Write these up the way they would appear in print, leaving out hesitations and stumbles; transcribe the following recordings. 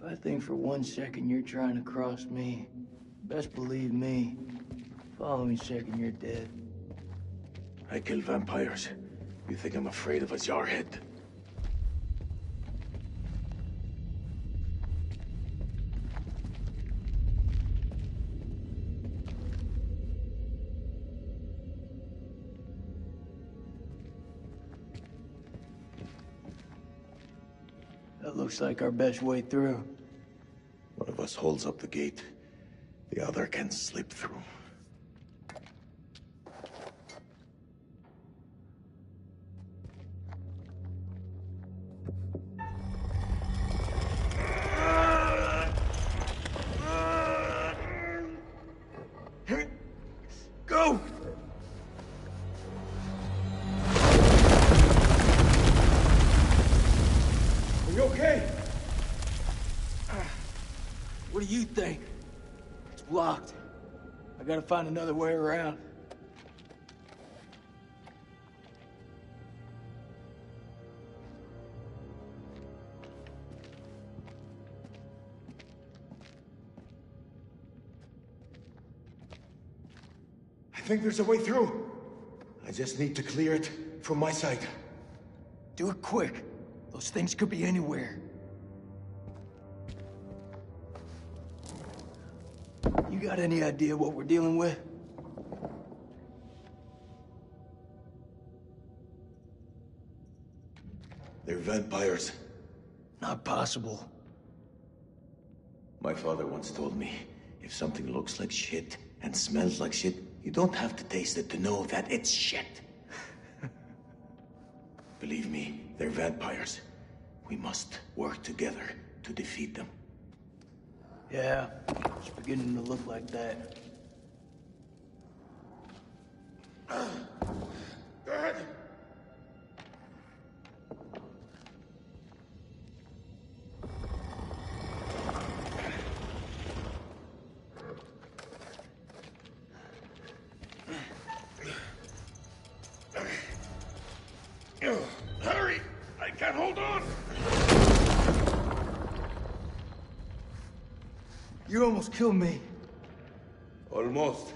I think for 1 second you're trying to cross me, best believe me, following second you're dead. I kill vampires. You think I'm afraid of a jarhead? That looks like our best way through. One of us holds up the gate. The other can slip through. Go! Are you okay? What do you think? It's blocked. I gotta find another way around. I think there's a way through. I just need to clear it from my side. Do it quick. Those things could be anywhere. You got any idea what we're dealing with? They're vampires. Not possible. My father once told me, if something looks like shit and smells like shit, you don't have to taste it to know that it's shit. Believe me, they're vampires. We must work together to defeat them. Yeah, it's beginning to look like that. Go ahead. Hurry! I can't hold on! You almost killed me. Almost.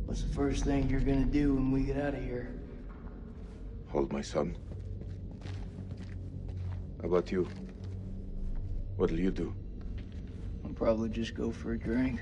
What's the first thing you're gonna do when we get out of here? Hold my son. How about you? What'll you do? I'll probably just go for a drink.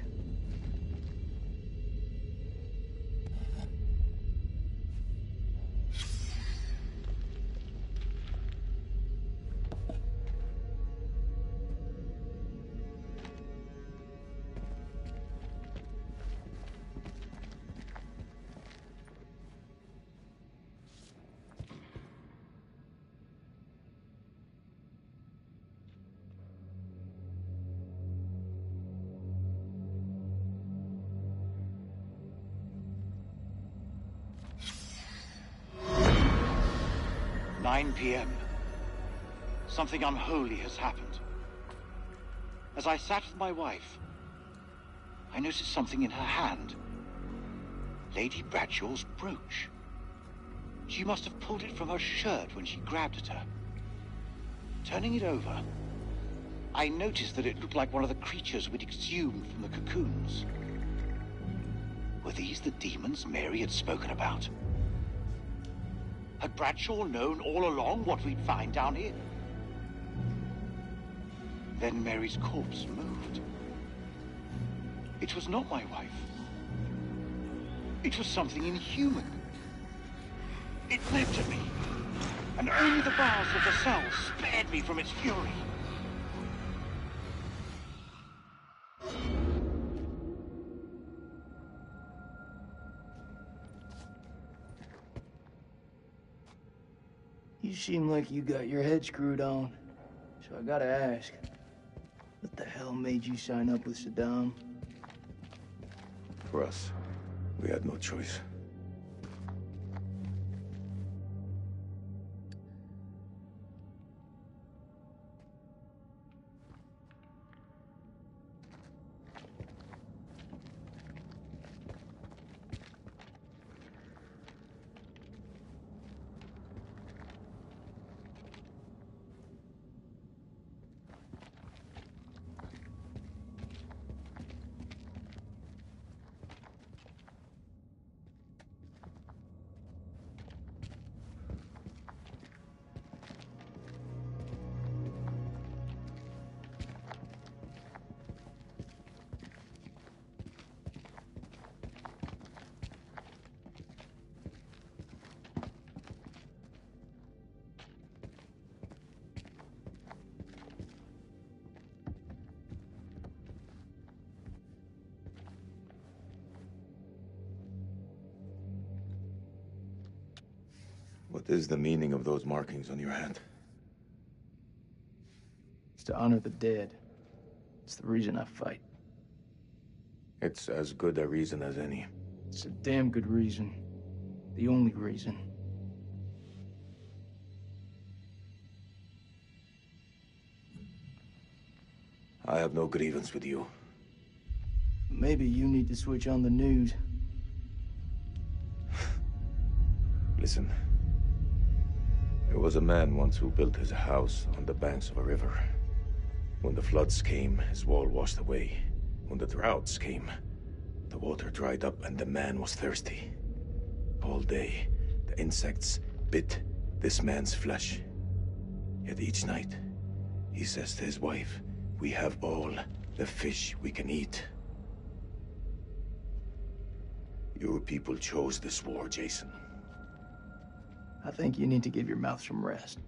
"9 p.m. Something unholy has happened. As I sat with my wife, I noticed something in her hand. Lady Bradshaw's brooch. She must have pulled it from her shirt when she grabbed at her. Turning it over, I noticed that it looked like one of the creatures we'd exhumed from the cocoons. Were these the demons Mary had spoken about? Had Bradshaw known all along what we'd find down here? Then Mary's corpse moved. It was not my wife. It was something inhuman. It leapt at me, and only the bars of the cell spared me from its fury. seem like you got your head screwed on. So I gotta ask, what the hell made you sign up with Saddam? For us, we had no choice. What is the meaning of those markings on your hand? It's to honor the dead. It's the reason I fight. It's as good a reason as any. It's a damn good reason. The only reason. I have no grievance with you. Maybe you need to switch on the news. Listen. There was a man once who built his house on the banks of a river. When the floods came, his wall washed away. When the droughts came, the water dried up and the man was thirsty. All day, the insects bit this man's flesh. Yet each night, he says to his wife, "We have all the fish we can eat." Your people chose this war, Jason. I think you need to give your mouth some rest.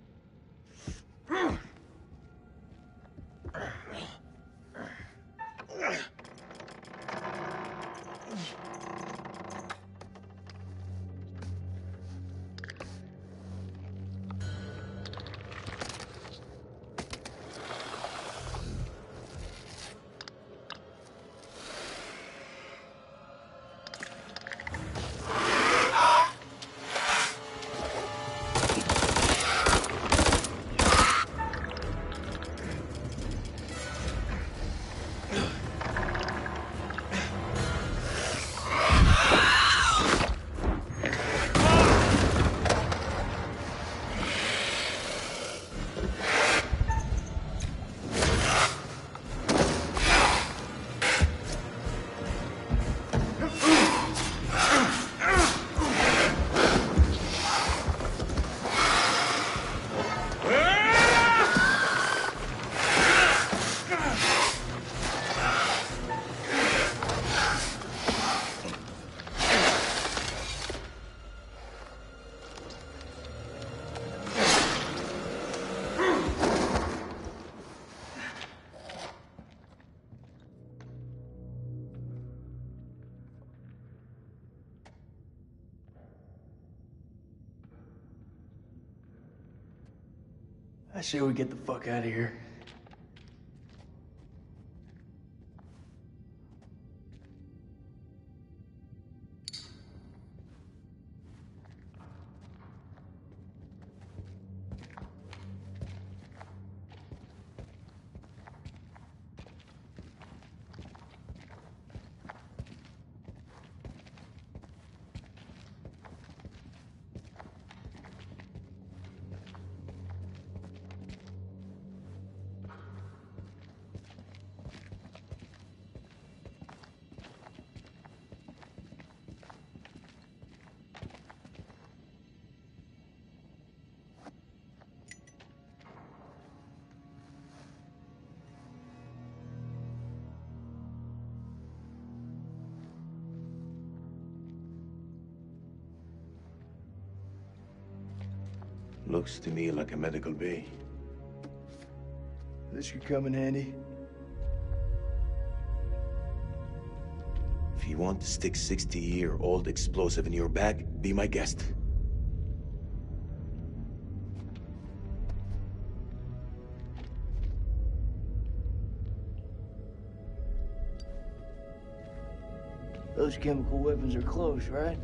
I say we get the fuck out of here. Looks to me like a medical bay. This could come in handy. If you want to stick 60-year-old explosive in your bag, be my guest. those chemical weapons are close, right?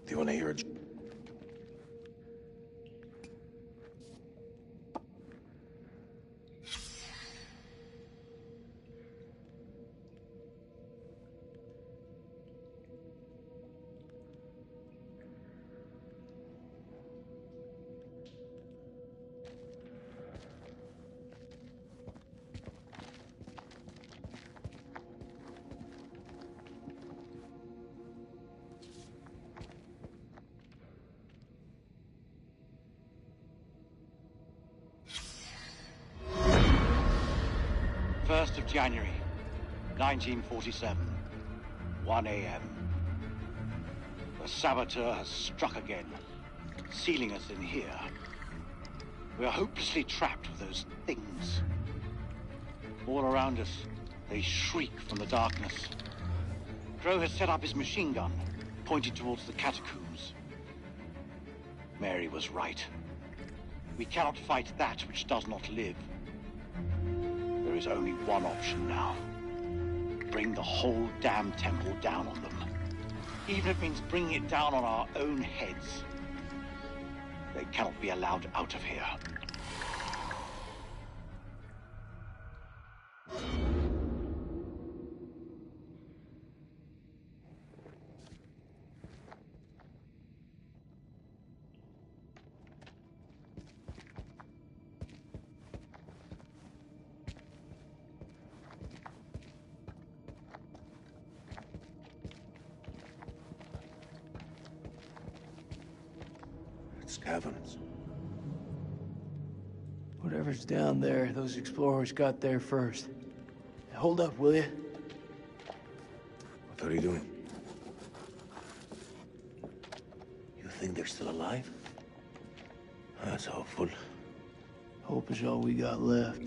Do you want to hear a... First of January, 1947, 1 a.m. The saboteur has struck again, sealing us in here. We are hopelessly trapped with those things. All around us, they shriek from the darkness. Crow has set up his machine gun, pointed towards the catacombs. Mary was right. We cannot fight that which does not live. There is only one option now. Bring the whole damn temple down on them. Even if it means bringing it down on our own heads. They cannot be allowed out of here. It's caverns. Whatever's down there, those explorers got there first. Hold up, will you? What are you doing? You think they're still alive? That's hopeful. Hope is all we got left.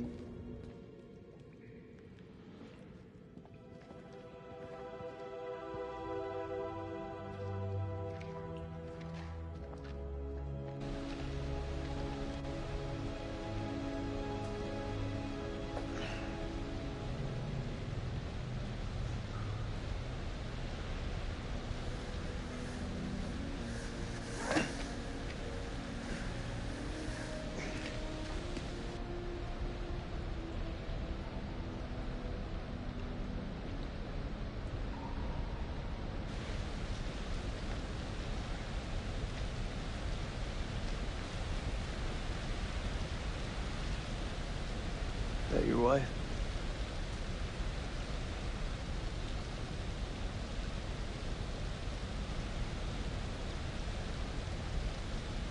That your wife?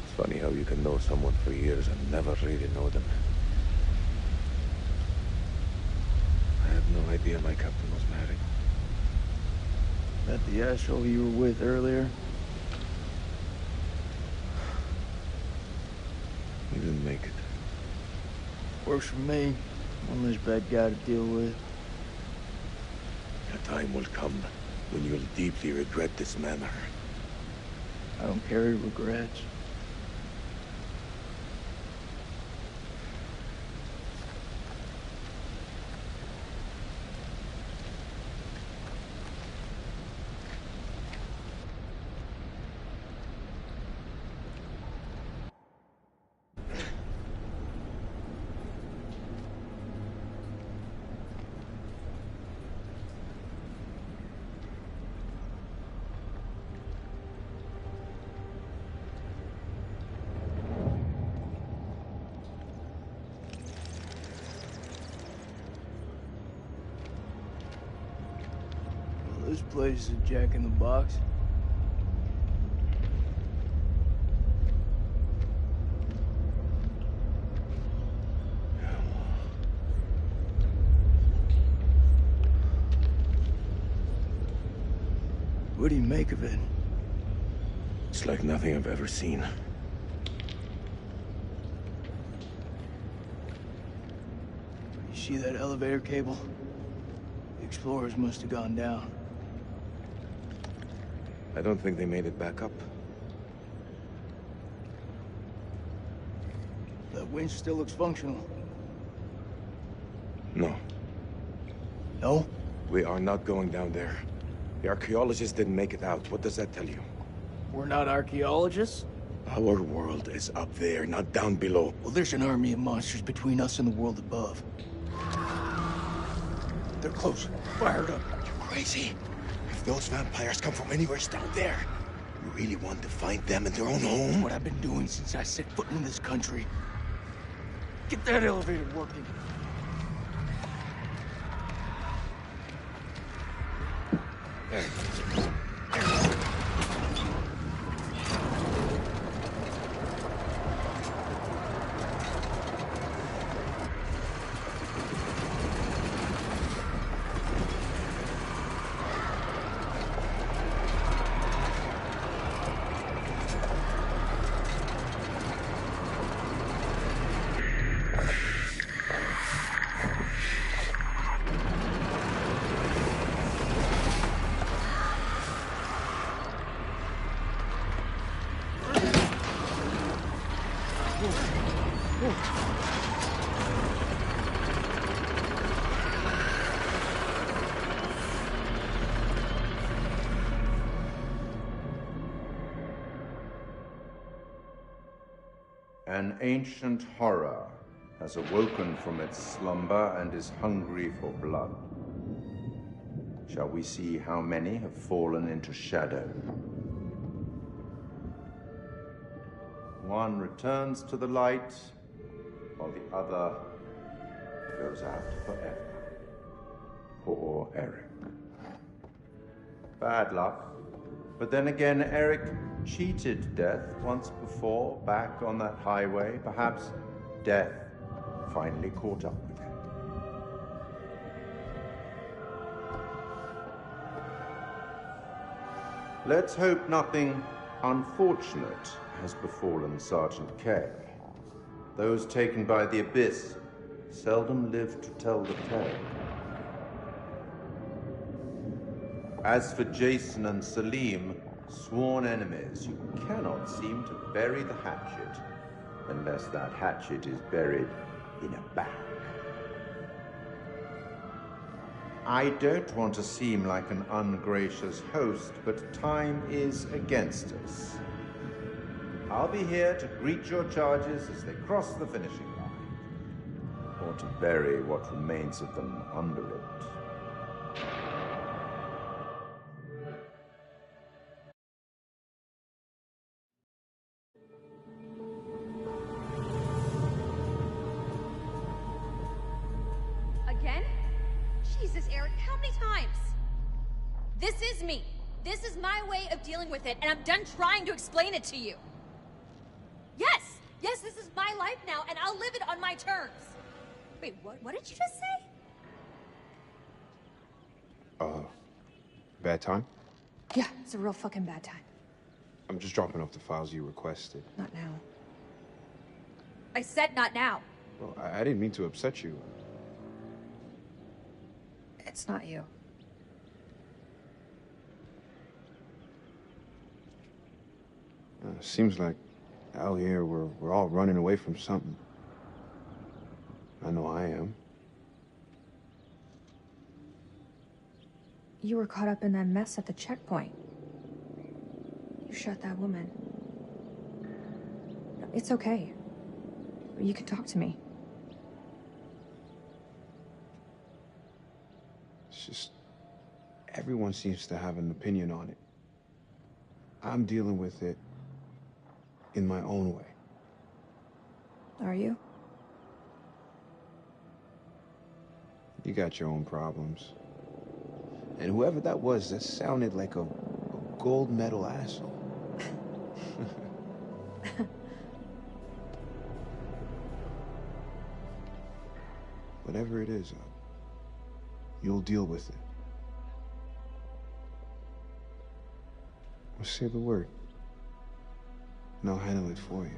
It's funny how you can know someone for years and never really know them. I had no idea my captain was married. That the asshole you were with earlier? He didn't make it. Works for me. One less bad guy to deal with. A time will come when you'll deeply regret this manner. I don't carry regrets. This place is a jack in the box. What do you make of it? It's like nothing I've ever seen. You see that elevator cable? The explorers must have gone down. I don't think they made it back up. That winch still looks functional. No, No? we are not going down there. The archaeologists didn't make it out. What does that tell you? We're not archaeologists? Our world is up there, not down below. Well, there's an army of monsters between us and the world above. They're close. Fired up. You're crazy. If those vampires come from anywhere down there, you really want to find them in their own home? What I've been doing since I set foot in this country. Get that elevator working. An ancient horror has awoken from its slumber and is hungry for blood. Shall we see how many have fallen into shadow? One returns to the light, while the other goes out forever. Poor Eric. Bad luck. But then again, Eric cheated death once before, back on that highway. Perhaps death finally caught up with him. Let's hope nothing unfortunate has befallen Sergeant K. Those taken by the Abyss seldom live to tell the tale. As for Jason and Salim, sworn enemies, you cannot seem to bury the hatchet unless that hatchet is buried in a bag. I don't want to seem like an ungracious host, but time is against us. I'll be here to greet your charges as they cross the finishing line, or to bury what remains of them under it. Again? Jesus, Eric, how many times? This is me. This is my way of dealing with it, and I'm done trying to explain it to you. Yes! Yes, this is my life now, and I'll live it on my terms. Wait, what did you just say? Bad time? Yeah, it's a real fucking bad time. I'm just dropping off the files you requested. Not now. I said not now. Well, I didn't mean to upset you. It's not you. Seems like out here we're all running away from something. I know I am. You were caught up in that mess at the checkpoint. You shot that woman. It's okay. You can talk to me. It's just everyone seems to have an opinion on it. I'm dealing with it in my own way. Are you? You got your own problems. And whoever that was, that sounded like a gold medal asshole. Whatever it is, you'll deal with it. Well, say the word, and I'll handle it for you.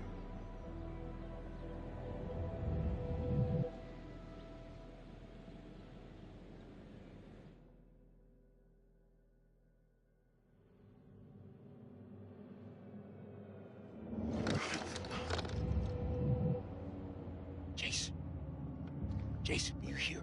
Jason. Jason, you here?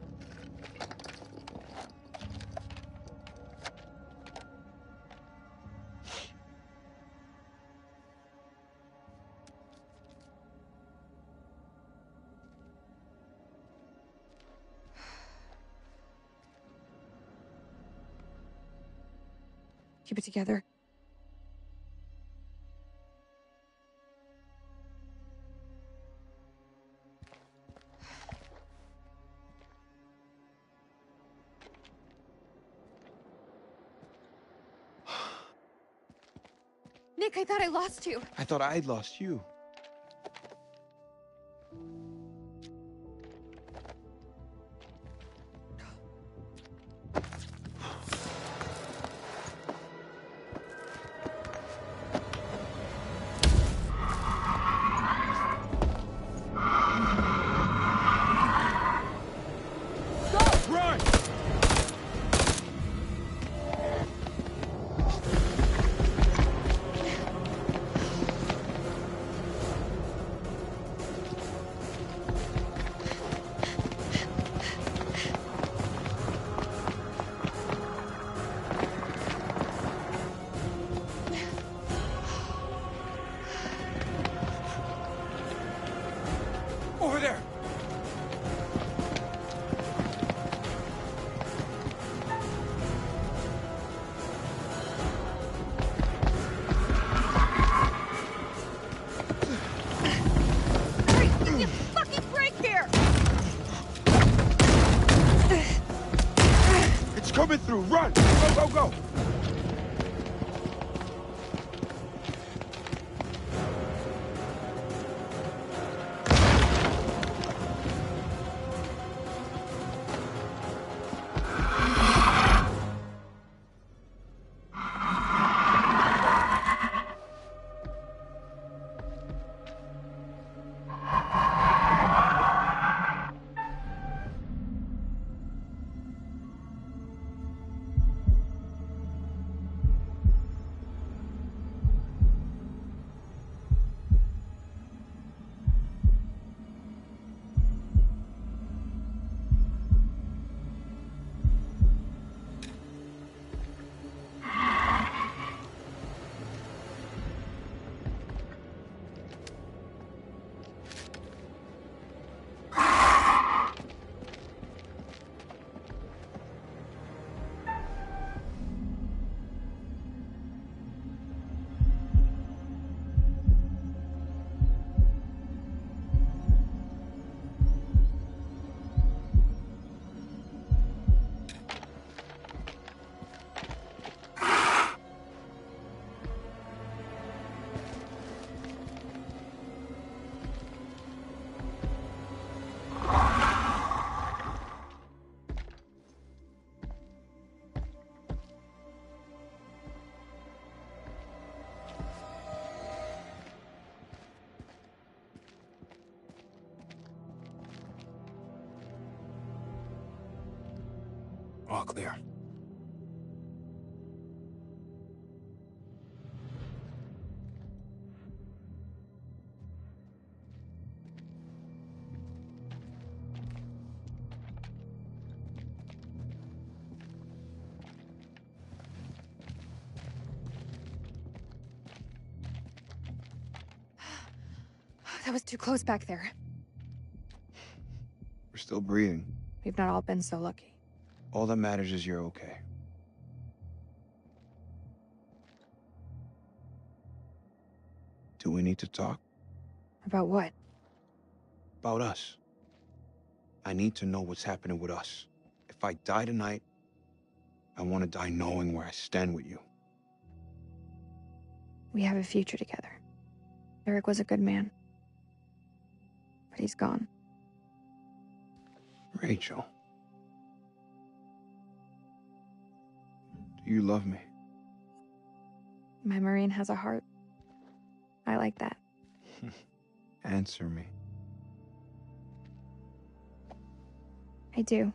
Keep it together. Nick, I thought I lost you. I thought I'd lost you. Run! Over there! Hurry, give me a fucking break here! It's coming through. Run! Go, go, go! All clear. That was too close back there. We're still breathing. We've not all been so lucky. All that matters is you're okay. Do we need to talk? About what? About us. I need to know what's happening with us. If I die tonight, I want to die knowing where I stand with you. We have a future together. Eric was a good man. But he's gone. Rachel. Do you love me? My Marine has a heart. I like that. Answer me. I do.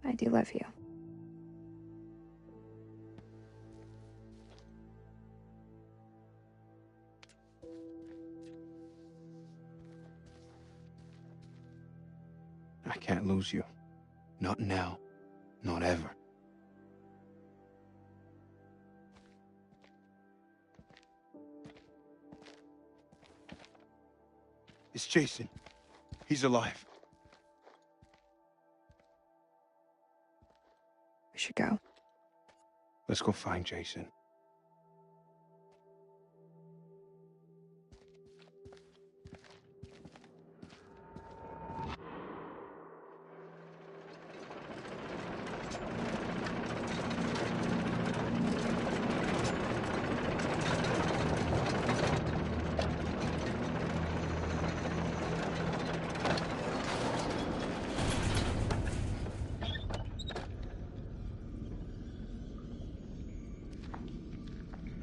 I do love you. I can't lose you. Not now. Not ever. It's Jason. He's alive. We should go. Let's go find Jason.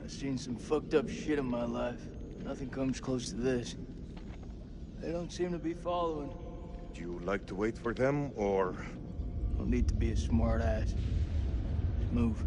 I've seen some fucked up shit in my life. Nothing comes close to this. They don't seem to be following. Do you like to wait for them, or...? Don't need to be a smart ass. Just move.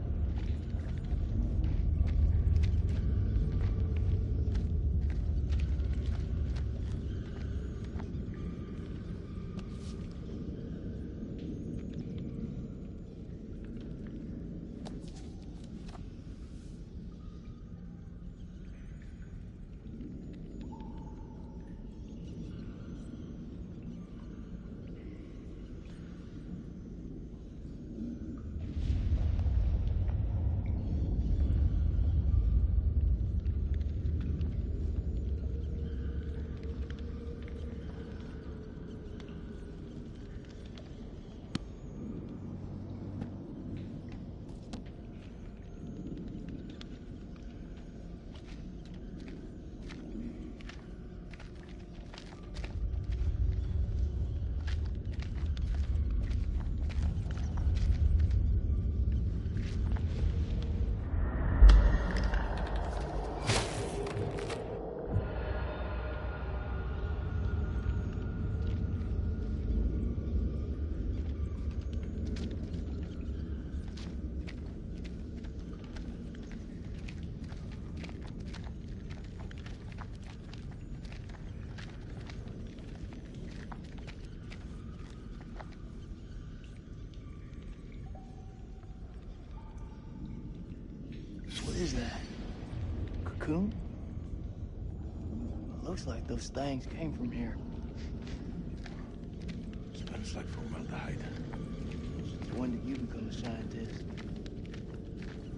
What is that? Cocoon? Looks like those things came from here. Smells like formaldehyde. When did you become a scientist?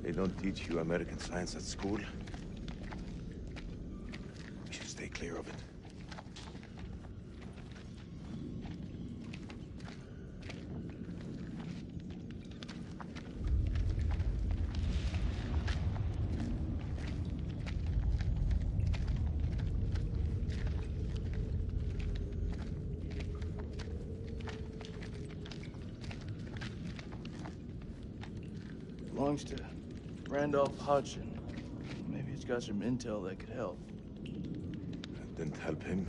They don't teach you American science at school. We should stay clear of it. Belongs to Randolph Hodgson. Maybe it's got some intel that could help. That didn't help him.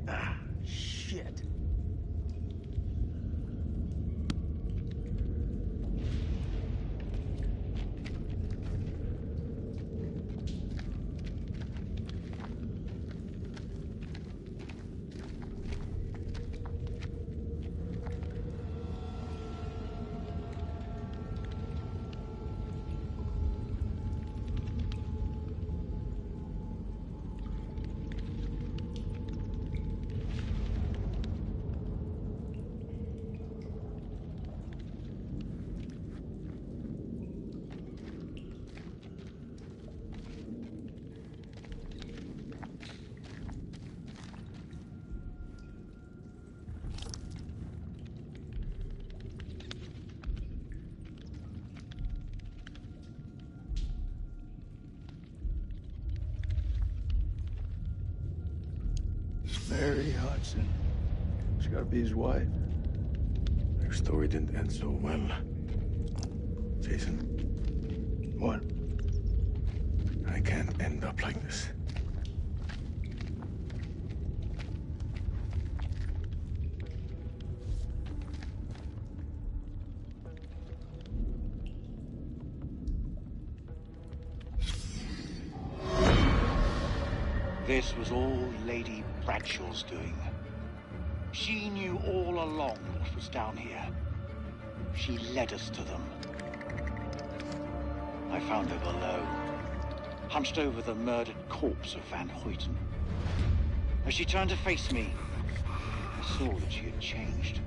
Ah, shit. Mary Hodgson. She's gotta be his wife. Their story didn't end so well. Jason, What? I can't end up like this. This was all Lady Bradshaw's doing. She knew all along what was down here. She led us to them. I found her below, hunched over the murdered corpse of Van Hoyten. As she turned to face me, I saw that she had changed.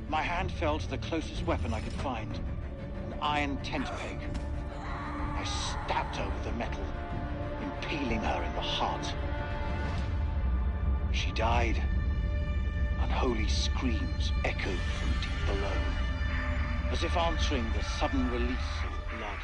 My hand fell to the closest weapon I could find, an iron tent peg. I stabbed her with the metal, impaling her in the heart. She died. Unholy screams echoed from deep below, as if answering the sudden release of blood.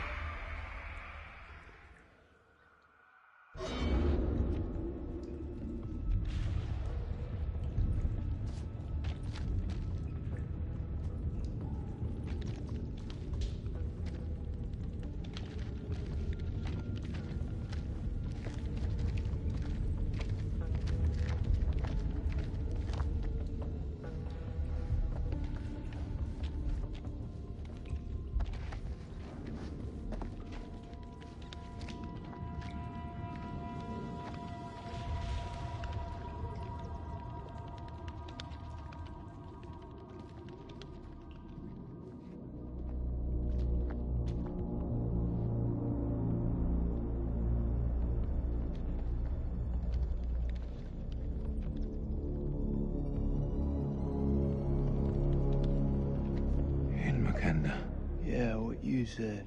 Yeah, what you said.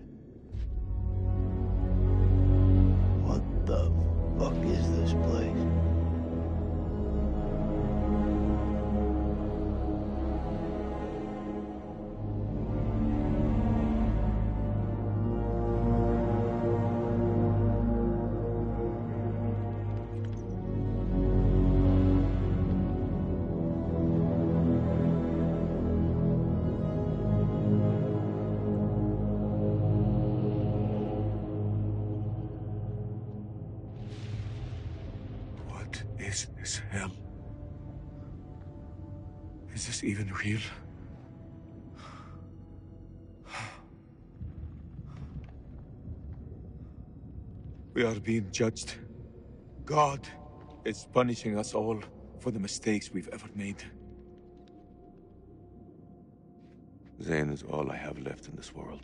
What the fuck is this place? What is this hell? Is this even real? We are being judged. God is punishing us all for the mistakes we've ever made. Zane is all I have left in this world.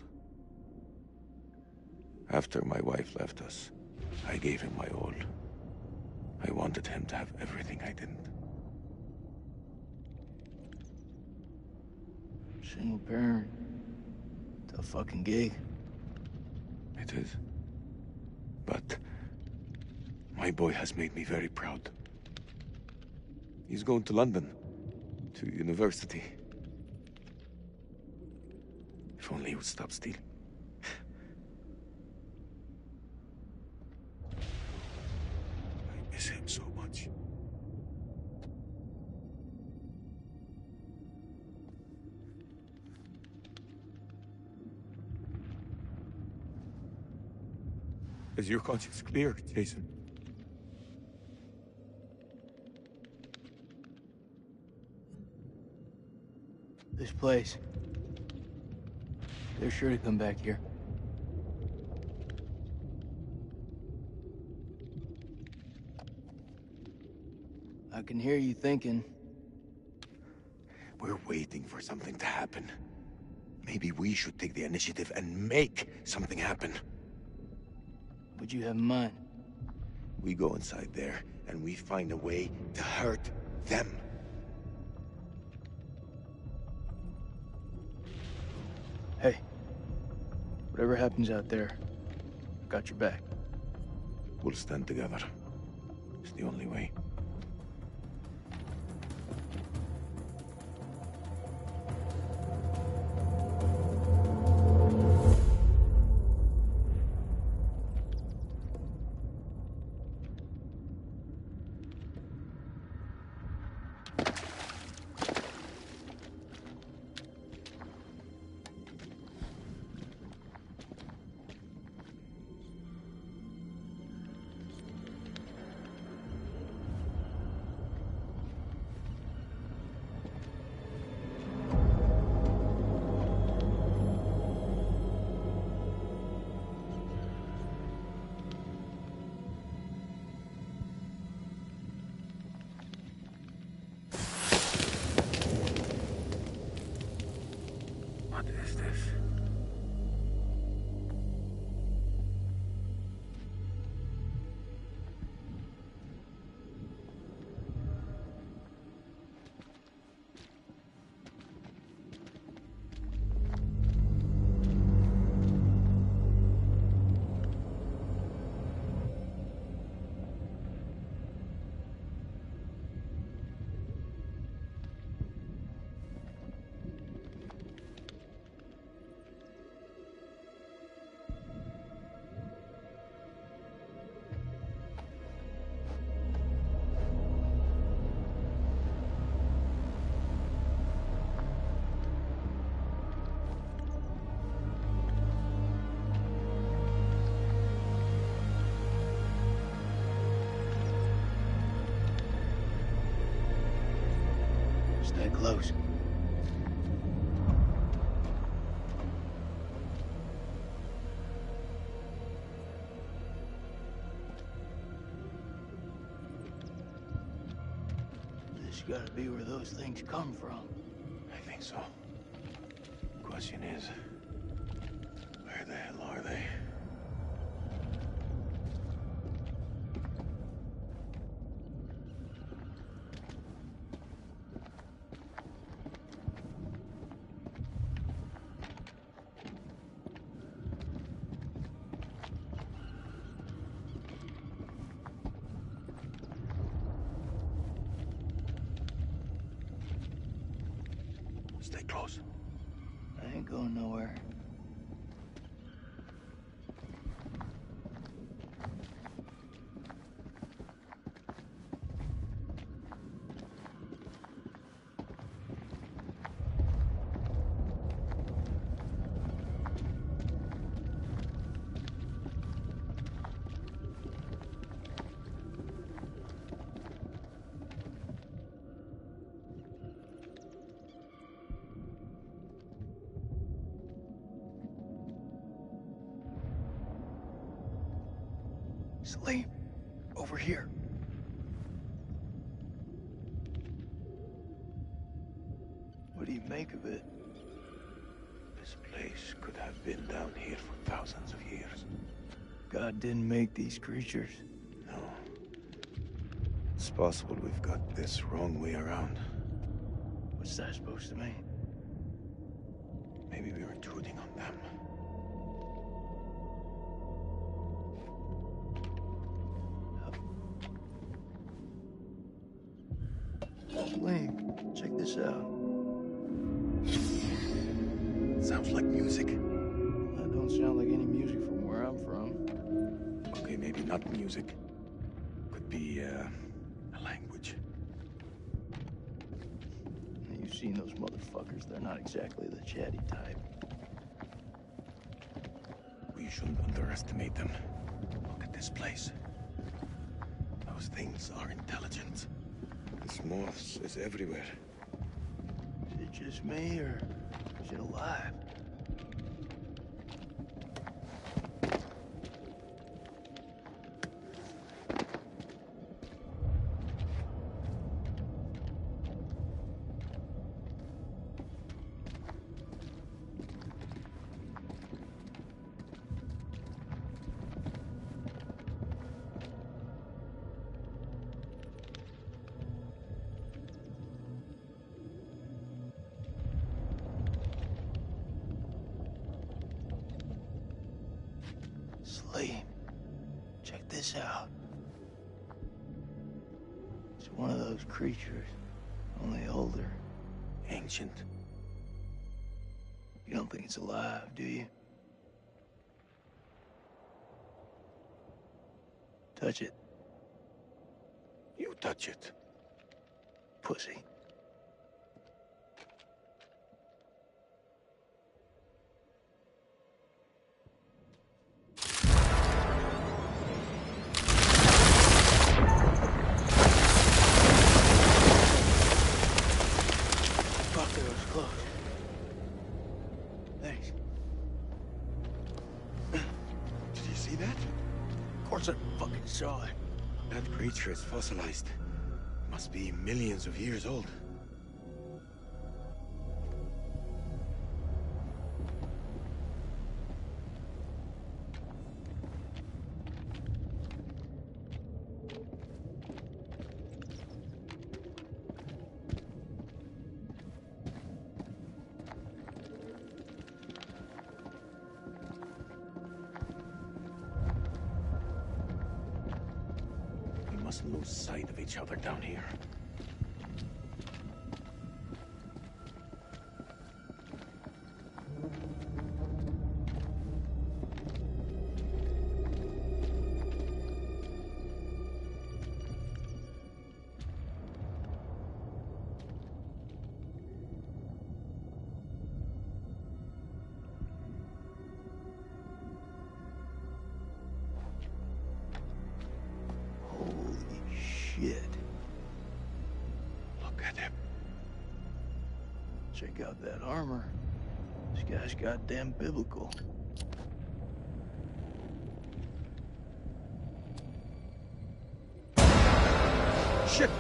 After my wife left us, I gave him my all. I wanted him to have everything I didn't. Single parent. Tough fucking gig. It is. But my boy has made me very proud. He's going to London, to university. If only he would stop stealing. I miss him so much. Is your conscience clear, Jason? This place. They're sure to come back here. I can hear you thinking. We're waiting for something to happen. Maybe we should take the initiative and make something happen. What'd you have in mind? We go inside there, and we find a way to hurt them. Hey, whatever happens out there, got your back. We'll stand together. It's the only way. That close. This gotta be where those things come from. I think so. Question is, where the hell are they? Stay close. I ain't going nowhere. Salim, over here. What do you make of it? This place could have been down here for thousands of years. God didn't make these creatures. No. It's possible we've got this wrong way around. What's that supposed to mean? Maybe we're intruding on them. Salim, check this out. Sounds like music. That don't sound like any music from where I'm from. Okay, maybe not music. Could be, a language. You've seen those motherfuckers. They're not exactly the chatty type. We shouldn't underestimate them. Look at this place. Those things are intelligent. This moss is everywhere. Is it just me, or is it alive? Salim, check this out. It's one of those creatures, only older. Ancient. You don't think it's alive, do you? Touch it, You touch it. pussy. Fuck, that was close. Thanks. Did you see that? Of course I fucking saw it. That creature is fossilized. Must be millions of years old. We mustn't lose sight of each other down here. Holy shit. out that armor. This guy's goddamn biblical. Shit!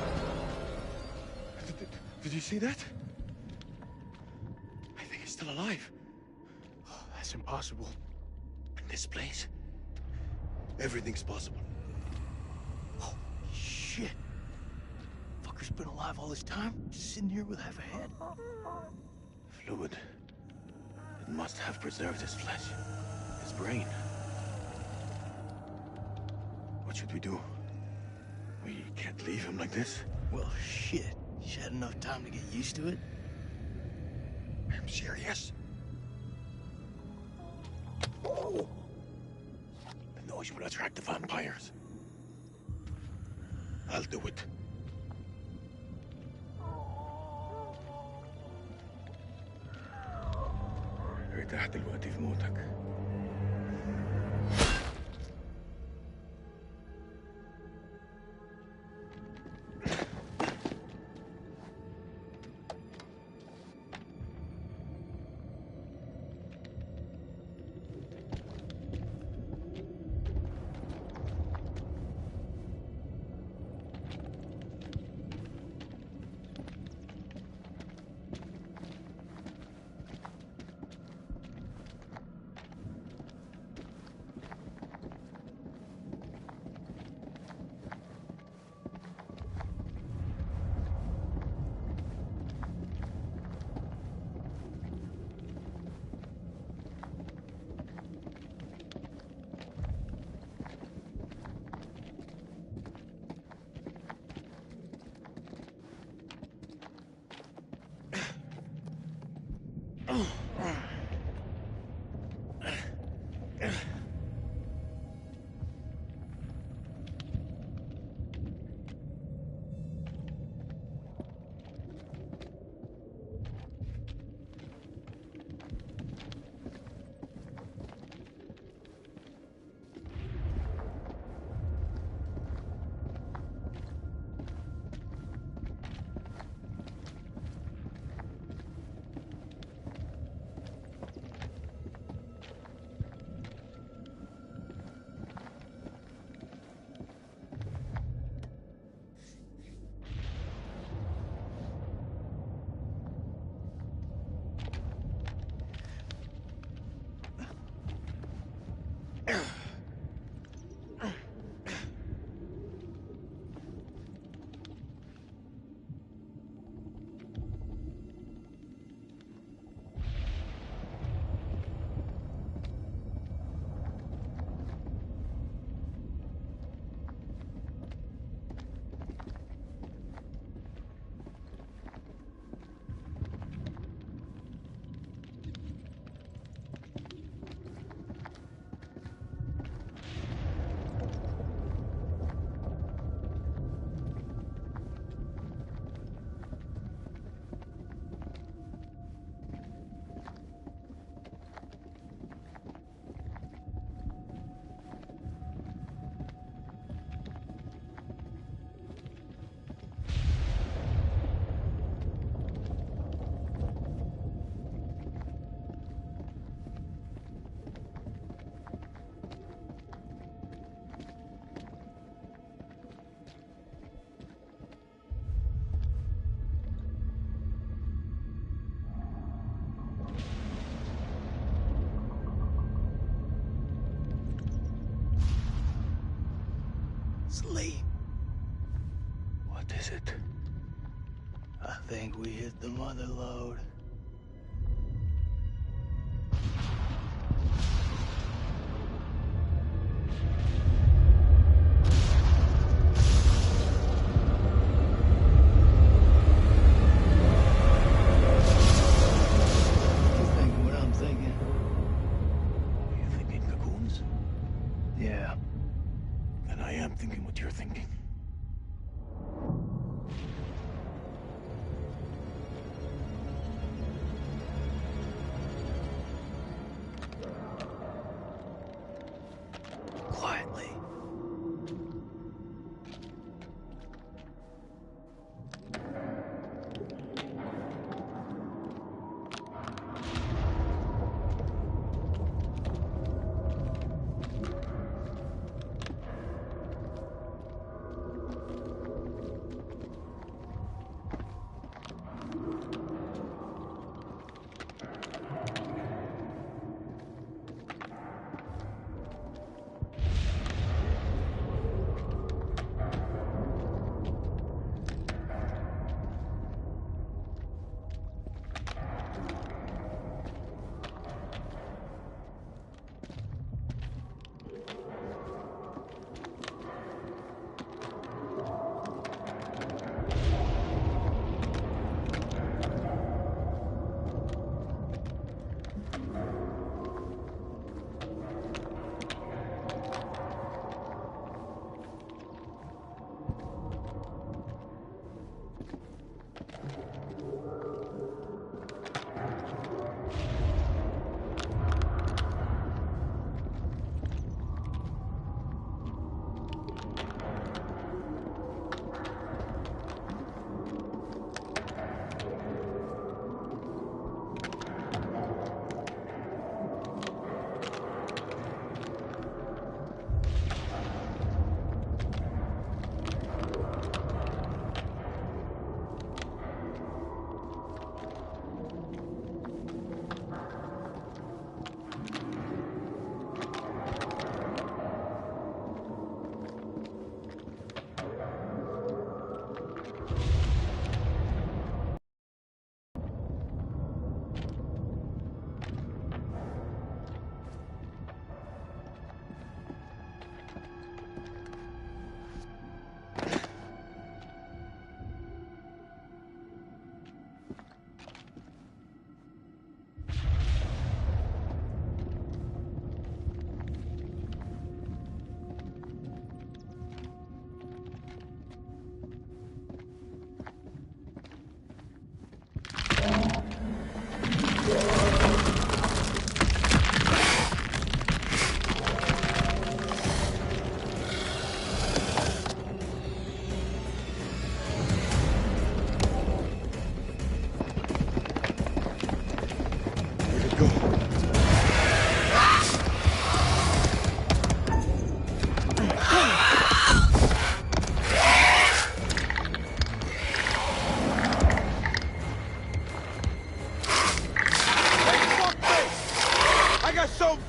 Did you see that? I think he's still alive. Oh, that's impossible. In this place, everything's possible. Holy shit. Fucker's been alive all this time? Just sitting here with half a head? Fluid. It must have preserved his flesh. His brain. What should we do? We can't leave him like this. Well, shit. You had enough time to get used to it? I'm serious. The noise will attract the vampires. I'll do it. ارتحت دلوقتي في موتك. Sleep. What is it? I think we hit the mother lode. You thinking what I'm thinking? You thinking cocoons? Yeah. Then I am thinking what you're thinking. Quietly.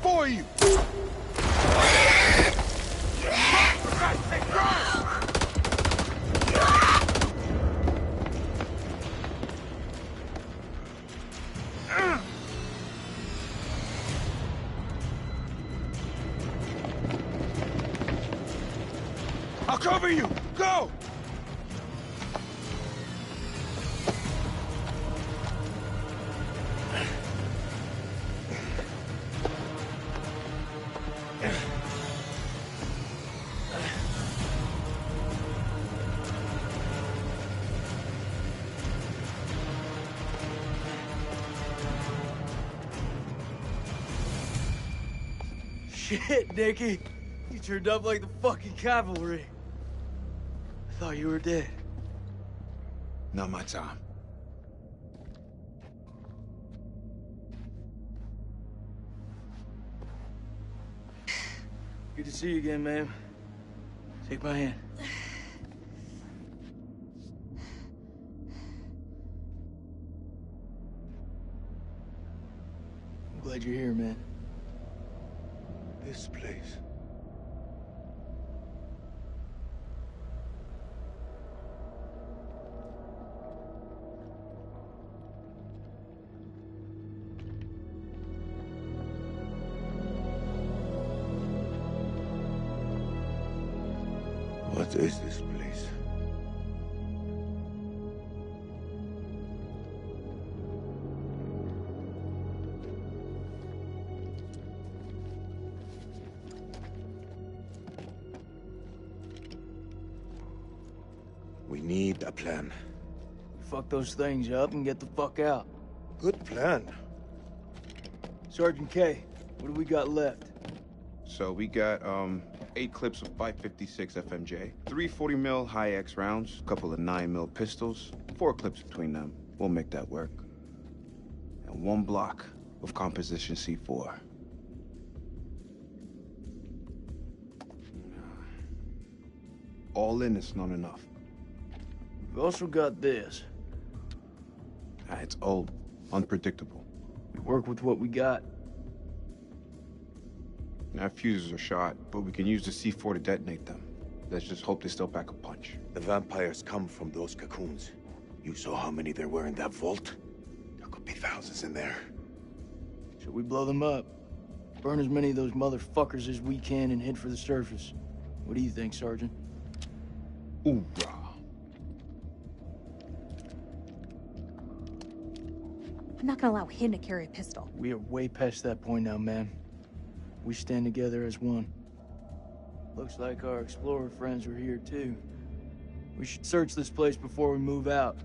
For you. I'll cover you. Go. Shit, Nicky. You turned up like the fucking cavalry. I thought you were dead. Not my time. Good to see you again, ma'am. Take my hand. I'm glad you're here, man. This place. What is this place? We need a plan. Fuck those things up and get the fuck out. Good plan. Sergeant K, what do we got left? So we got 8 clips of 556 FMJ, 3 40mm high-X rounds, a couple of 9mm pistols, 4 clips between them. We'll make that work. And 1 block of composition C4. All in, it's not enough. We've also got this. It's old, unpredictable. We work with what we got. Our fuses are shot, but we can use the C4 to detonate them. Let's just hope they still pack a punch. The vampires come from those cocoons. You saw how many there were in that vault? There could be thousands in there. Should we blow them up? Burn as many of those motherfuckers as we can and head for the surface. What do you think, Sergeant? Hoorah. I'm not gonna allow him to carry a pistol. We are way past that point now, ma'am. We stand together as one. Looks like our explorer friends were here too. We should search this place before we move out.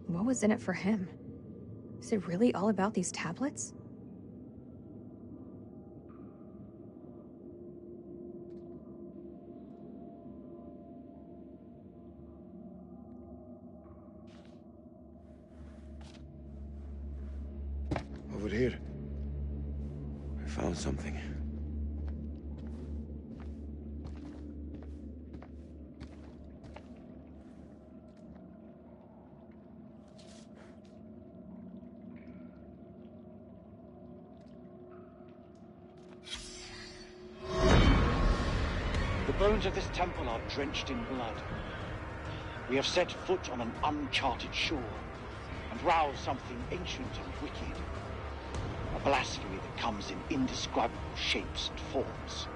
What was in it for him? Is it really all about these tablets? Over here. I found something. The bones of this temple are drenched in blood. We have set foot on an uncharted shore and roused something ancient and wicked. A blasphemy that comes in indescribable shapes and forms.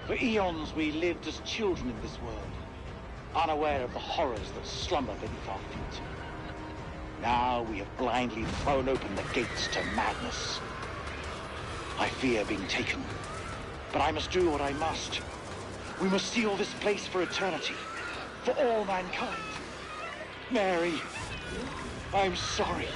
For eons we lived as children in this world, unaware of the horrors that slumber beneath our feet. Now we have blindly thrown open the gates to madness. I fear being taken, but I must do what I must. We must seal this place for eternity, for all mankind. Mary, I'm sorry.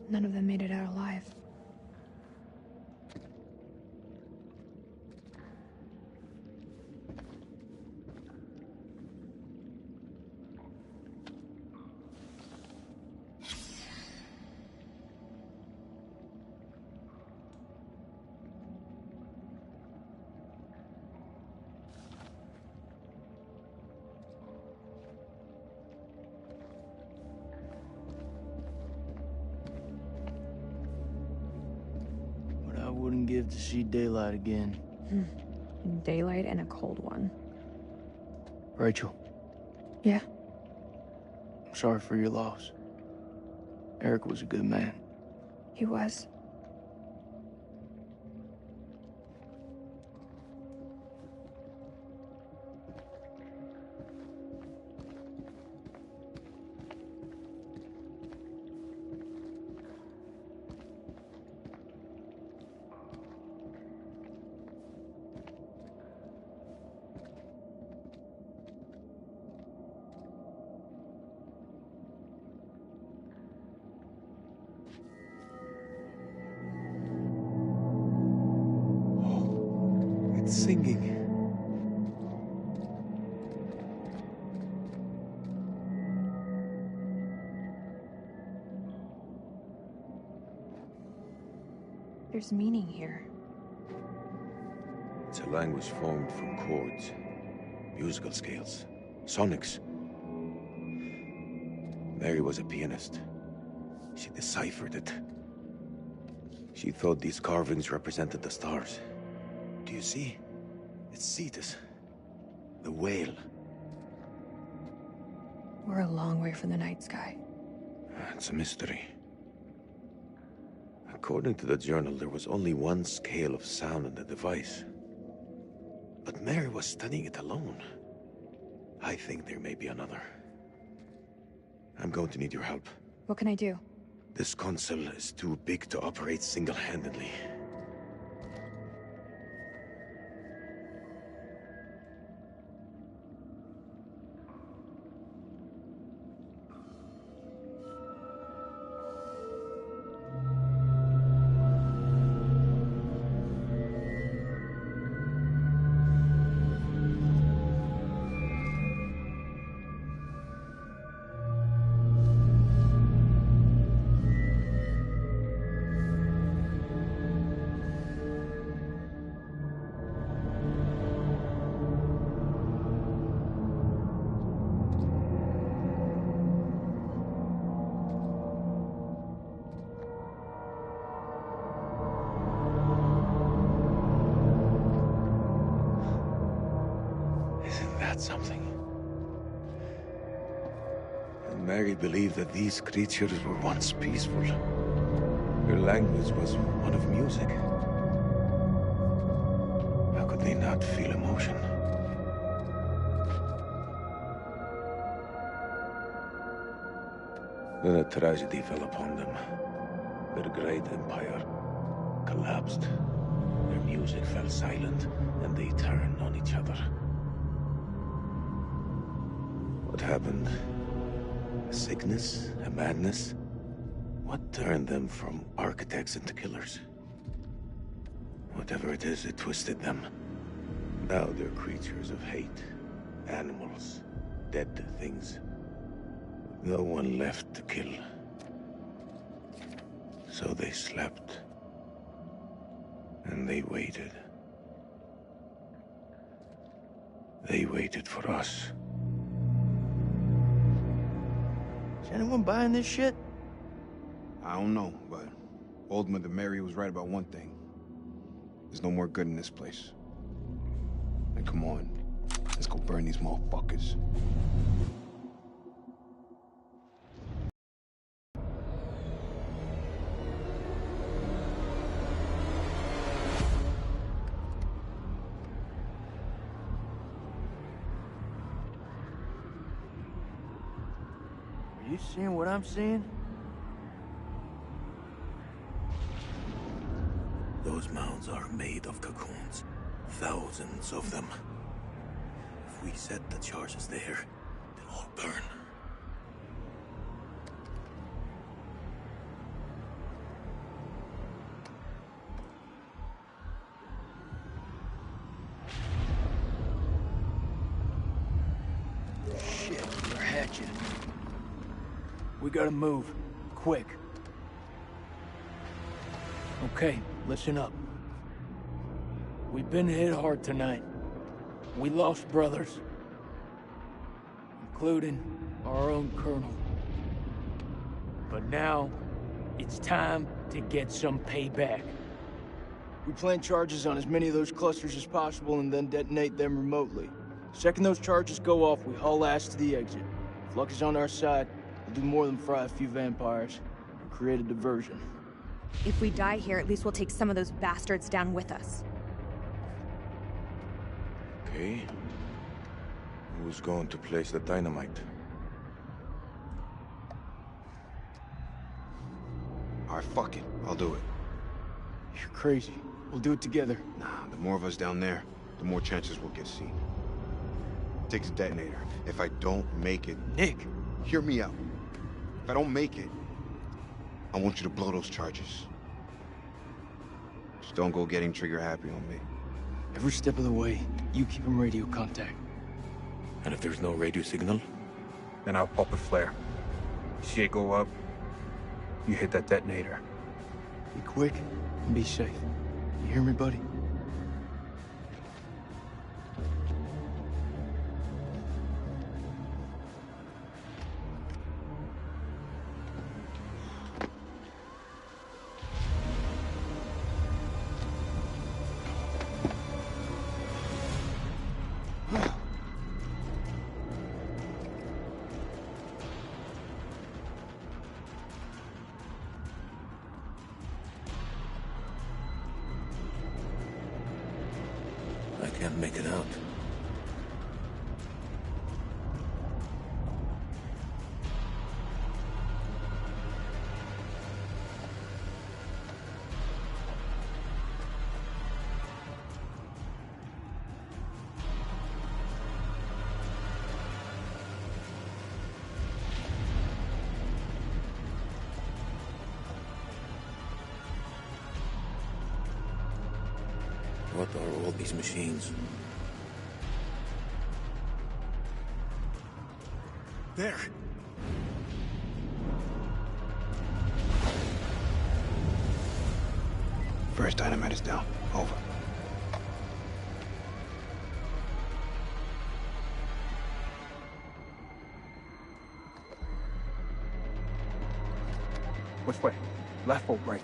None of them made it out alive. Wouldn't give to see daylight again. Daylight and a cold one. Rachel. Yeah? I'm sorry for your loss. Eric was a good man. He was. Singing. There's meaning here. It's a language formed from chords, musical scales, sonics. Mary was a pianist. She deciphered it. She thought these carvings represented the stars. Do you see? It's Cetus, the whale. We're a long way from the night sky. It's a mystery. According to the journal, there was only one scale of sound in the device. But Mary was studying it alone. I think there may be another. I'm going to need your help. What can I do? This console is too big to operate single-handedly. Something. And Mary believed that these creatures were once peaceful. Their language was one of music. How could they not feel emotion? Then a tragedy fell upon them. Their great empire collapsed. Their music fell silent, and they turned on each other. What happened? A sickness? A madness? What turned them from architects into killers? Whatever it is, it twisted them. Now they're creatures of hate. Animals. Dead things. With no one left to kill. So they slept. And they waited. They waited for us. Is anyone buying this shit? I don't know, but Old Mother Mary was right about one thing. There's no more good in this place. And come on, let's go burn these motherfuckers. Are you seeing what I'm seeing? Those mounds are made of cocoons. Thousands of them. If we set the charges there, they'll all burn. Shit, they're hatching. We gotta move. Quick. Okay, listen up. We've been hit hard tonight. We lost brothers. Including our own colonel. But now, it's time to get some payback. We plan charges on as many of those clusters as possible and then detonate them remotely. Second those charges go off, we haul ass to the exit. If luck is on our side, we'll do more than fry a few vampires. We'll create a diversion. If we die here, at least we'll take some of those bastards down with us. Okay. Who's going to place the dynamite? Alright, fuck it. I'll do it. You're crazy. We'll do it together. Nah, the more of us down there, the more chances we'll get seen. Take the detonator. If I don't make it... Nick! Hear me out. If I don't make it, I want you to blow those charges. Just don't go getting trigger happy on me. Every step of the way, you keep him radio contact. And if there's no radio signal? Then I'll pop a flare. See it go up, you hit that detonator. Be quick and be safe. You hear me, buddy? I can't make it out. What are all these machines? There. First dynamite is down. Over. Which way? Left or right?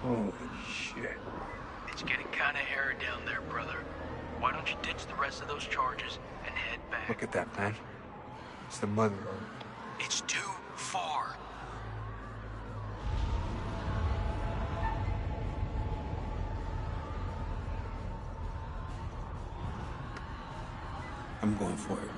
Holy shit. It's getting kinda hairy down there, brother. Why don't you ditch the rest of those charges and head back? Look at that, man. It's the mother road. It's too far. I'm going for it.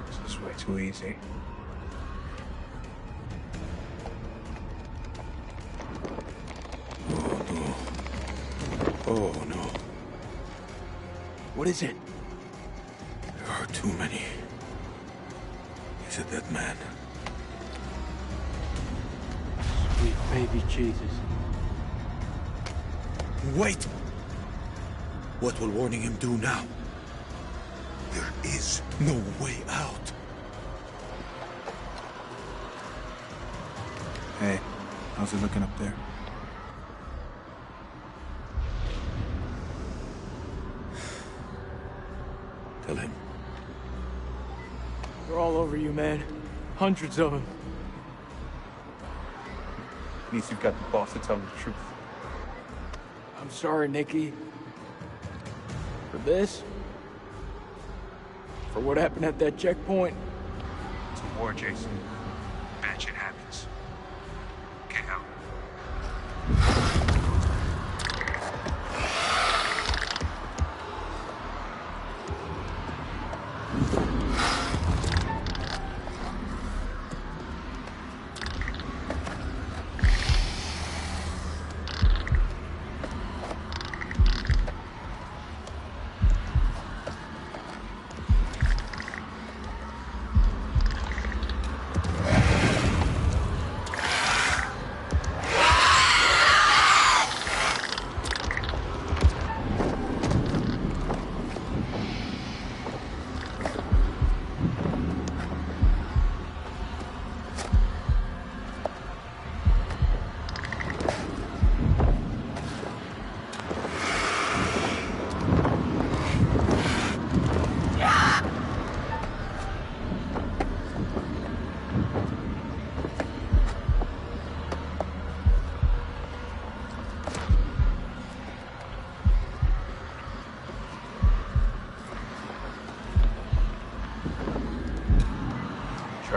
This is way too easy. Oh no. What is it? There are too many. Is it that man? Sweet baby Jesus. Wait! What will warning him do now? There is no way out. Hey, how's it looking up there? Tell him. They're all over you, man. Hundreds of them. At least you've got the boss to tell the truth. I'm sorry, Nikki. For this? For what happened at that checkpoint? It's a war, Jason. Bad shit happens. Get out.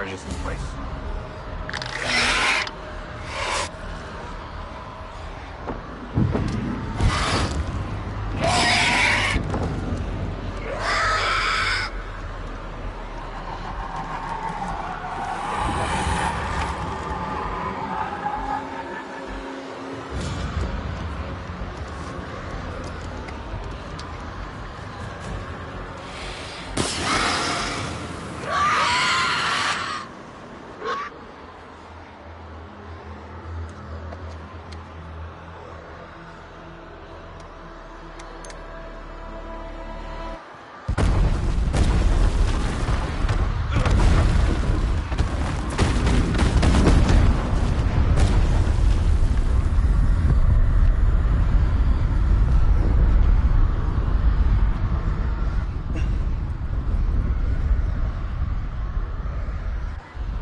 charges in place.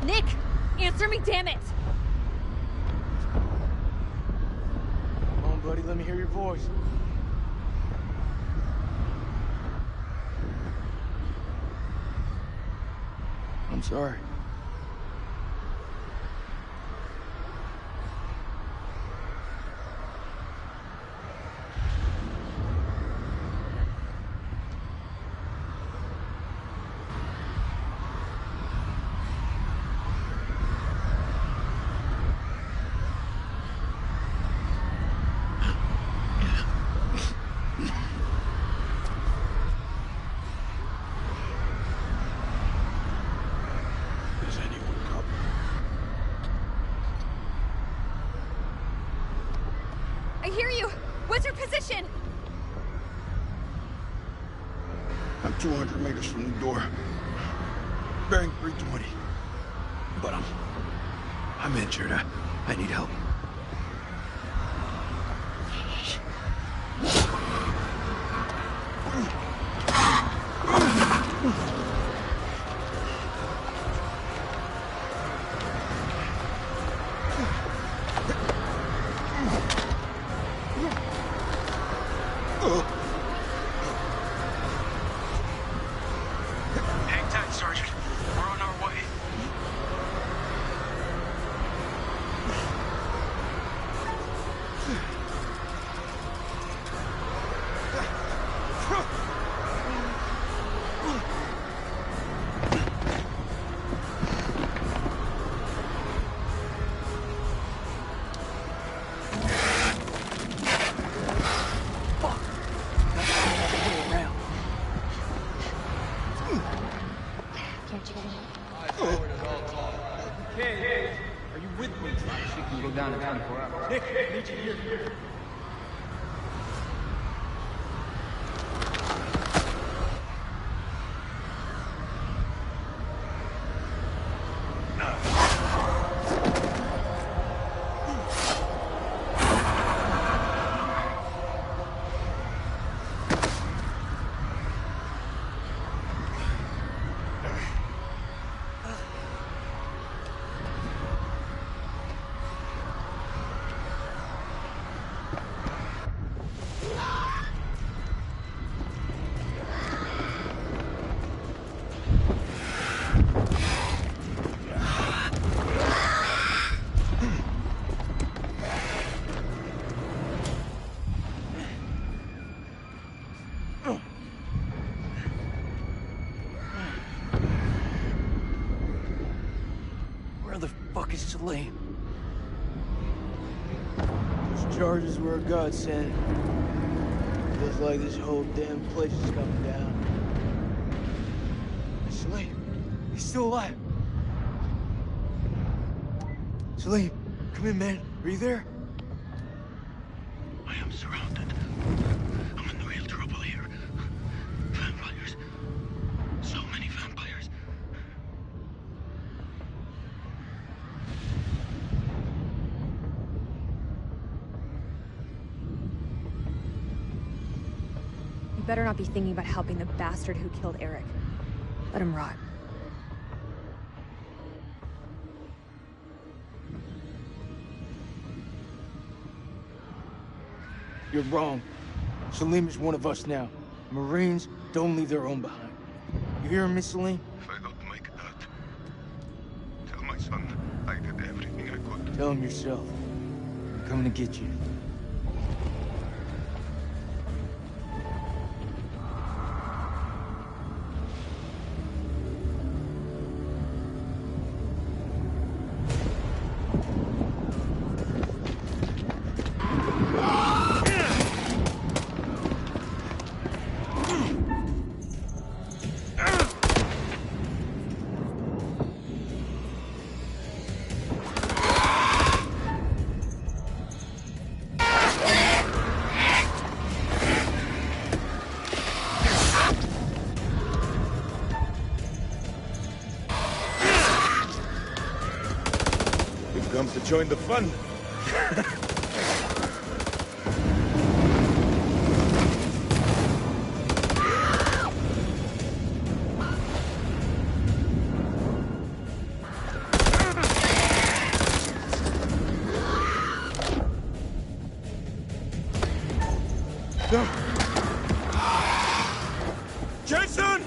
Nick! Answer me, damn it! Come on, buddy, let me hear your voice. I'm sorry. Is anyone coming? I hear you! What's your position? I'm 200 meters from the door. Bearing 320. But I'm injured. I need help. Hang tight, Sergeant. We're on our way. Can't you get in? Are you with me? She can go down in 24 hours. Nick, I need you here. Where the fuck is Salim? Those charges were a godsend. Feels like this whole damn place is coming down. Salim, he's still alive. Salim, come in, man. Are you there? I am surrounded. I'm in real trouble here. Vampires. So many vampires. You better not be thinking about helping the bastard who killed Eric. Let him rot. You're wrong. Salim is one of us now. Marines don't leave their own behind. You hear him, Miss Salim? If I got to make that, my son. I did everything I could. Tell him yourself. I'm coming to get you. Comes to join the fun. Jason!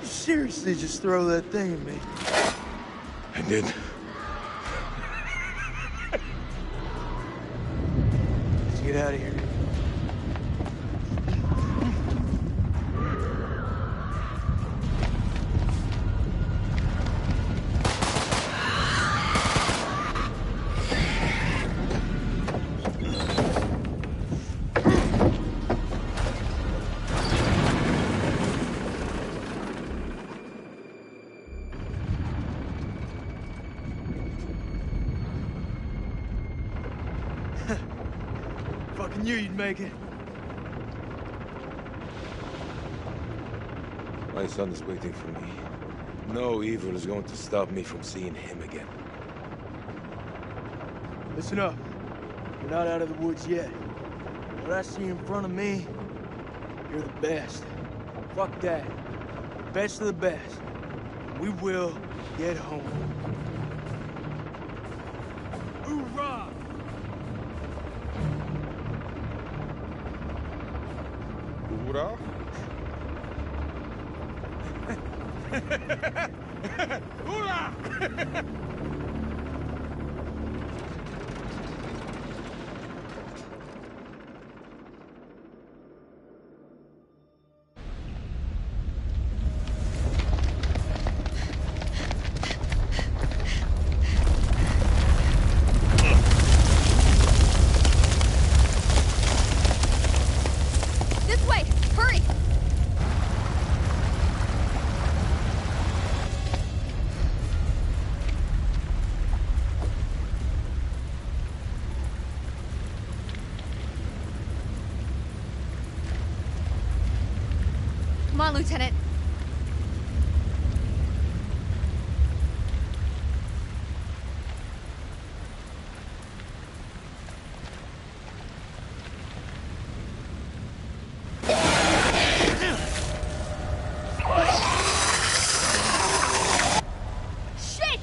Seriously, just throw that thing at me. I did. Let's get out of here. Fucking knew you'd make it. My son is waiting for me. No evil is going to stop me from seeing him again. Listen up. We're not out of the woods yet. What I see in front of me, you're the best. Fuck that. The best of the best. We will get home. Hoorah! Hoorah? Hoorah! This way! Hurry! Come on, Lieutenant. Shit!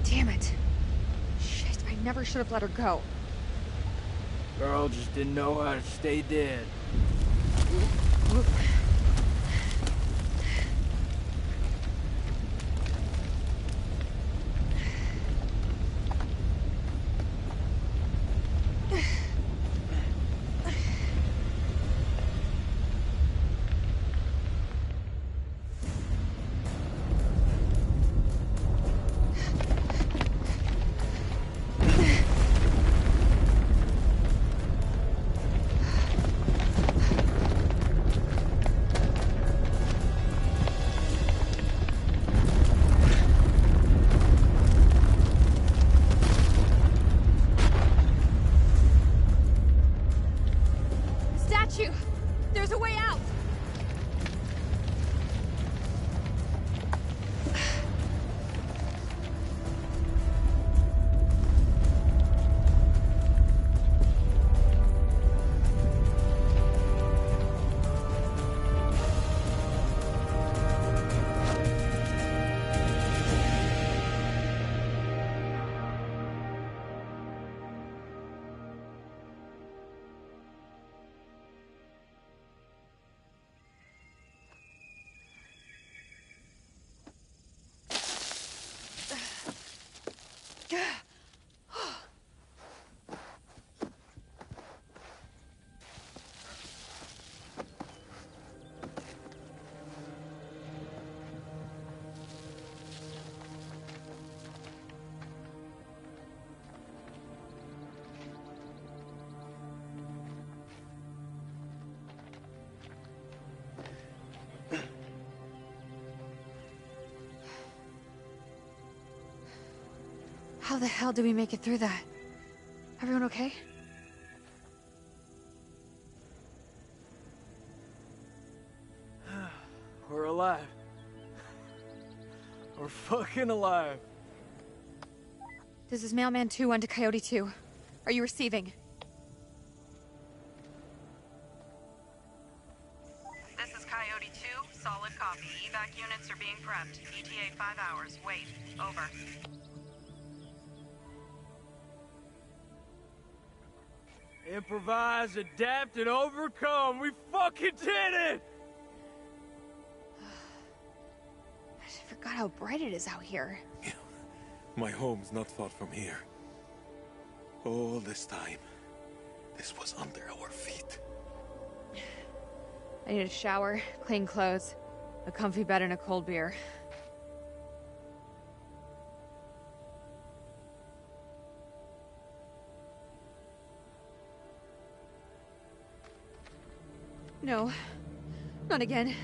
Damn it. Shit, I never should have let her go. Girl just didn't know how to stay dead. How the hell did we make it through that? Everyone okay? We're alive. We're fucking alive. This is Mailman 2 on to Coyote 2. Are you receiving? This is Coyote 2, solid copy. Evac units are being prepped. ETA 5 hours. Wait. Over. Improvise, adapt, and overcome. We fucking did it! I forgot how bright it is out here. My home's not far from here. All this time, this was under our feet. I need a shower, clean clothes, a comfy bed, and a cold beer. No, not again.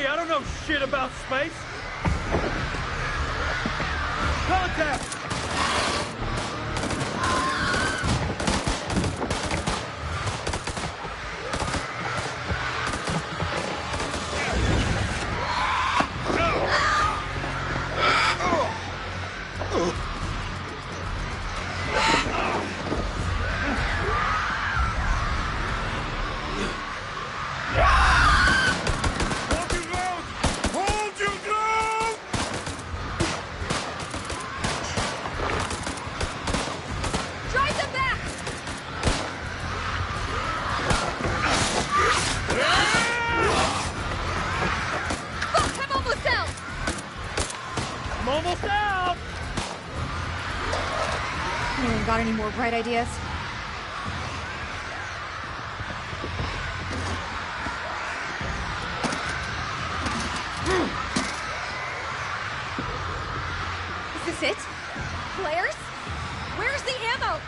I don't know shit about space. Contact! Got any more bright ideas? Is this it? Flares? Where's the ammo?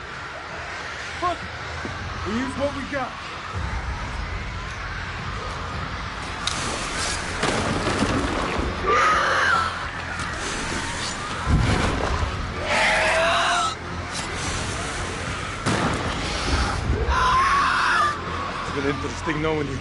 Fuck! We use what we got. It's been interesting knowing you.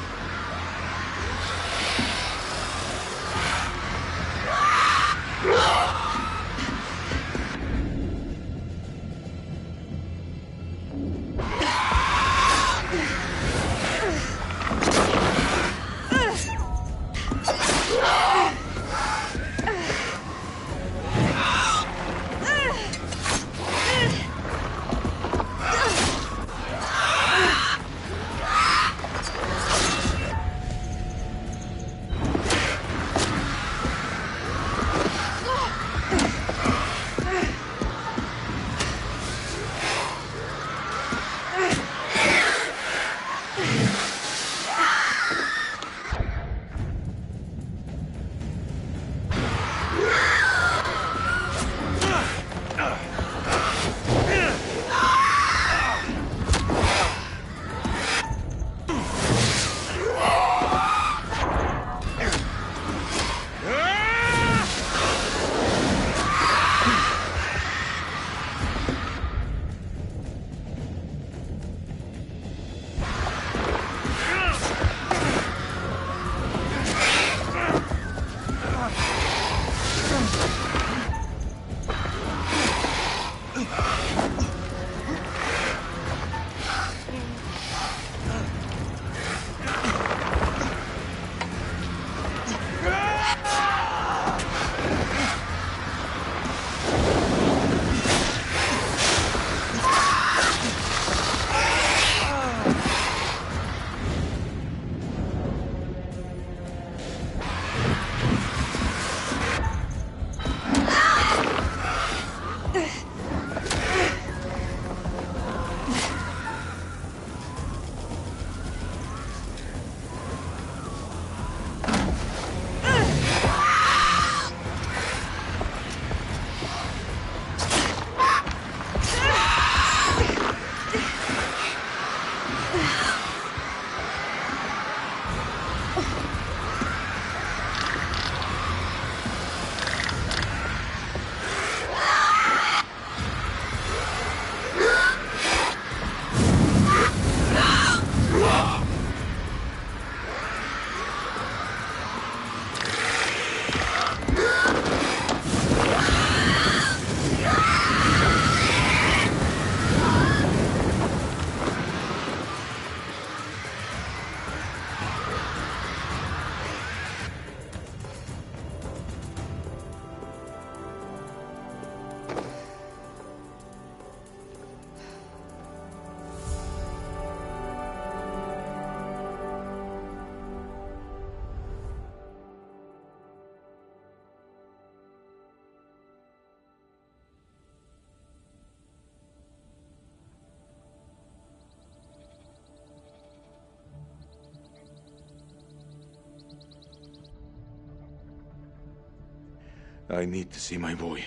I need to see my boy.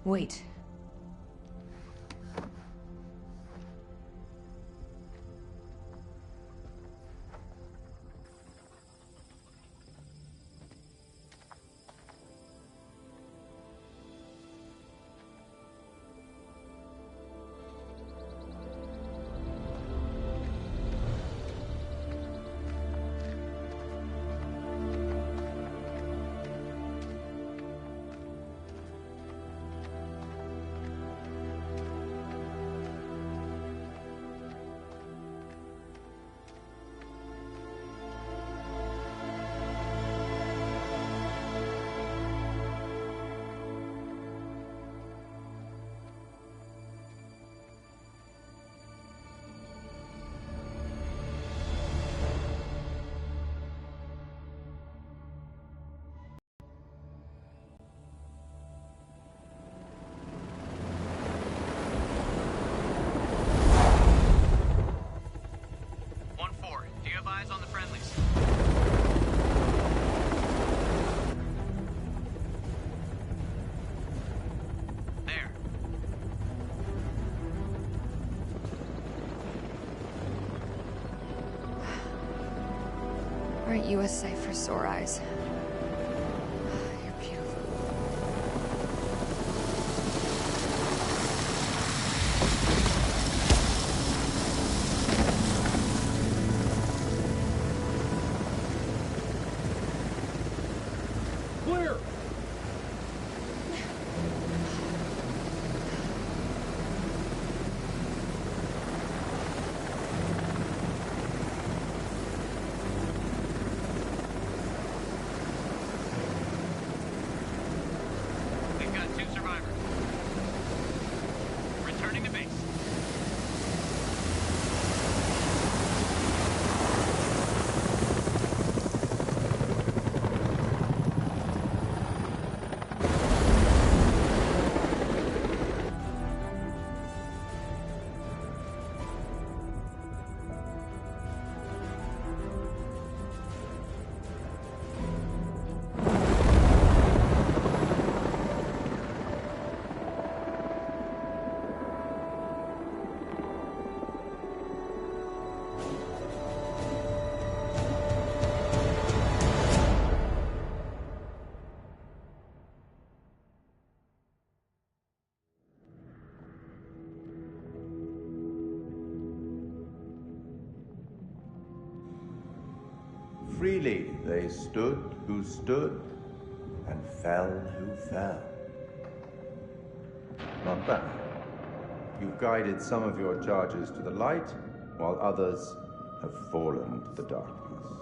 Wait. Eyes on the friendlies. There. Aren't you a sight for sore eyes? You're beautiful. Clear! We've got 2 survivors. Returning to base. Freely they stood who stood, and fell who fell. Not bad. You've guided some of your charges to the light, while others have fallen to the darkness.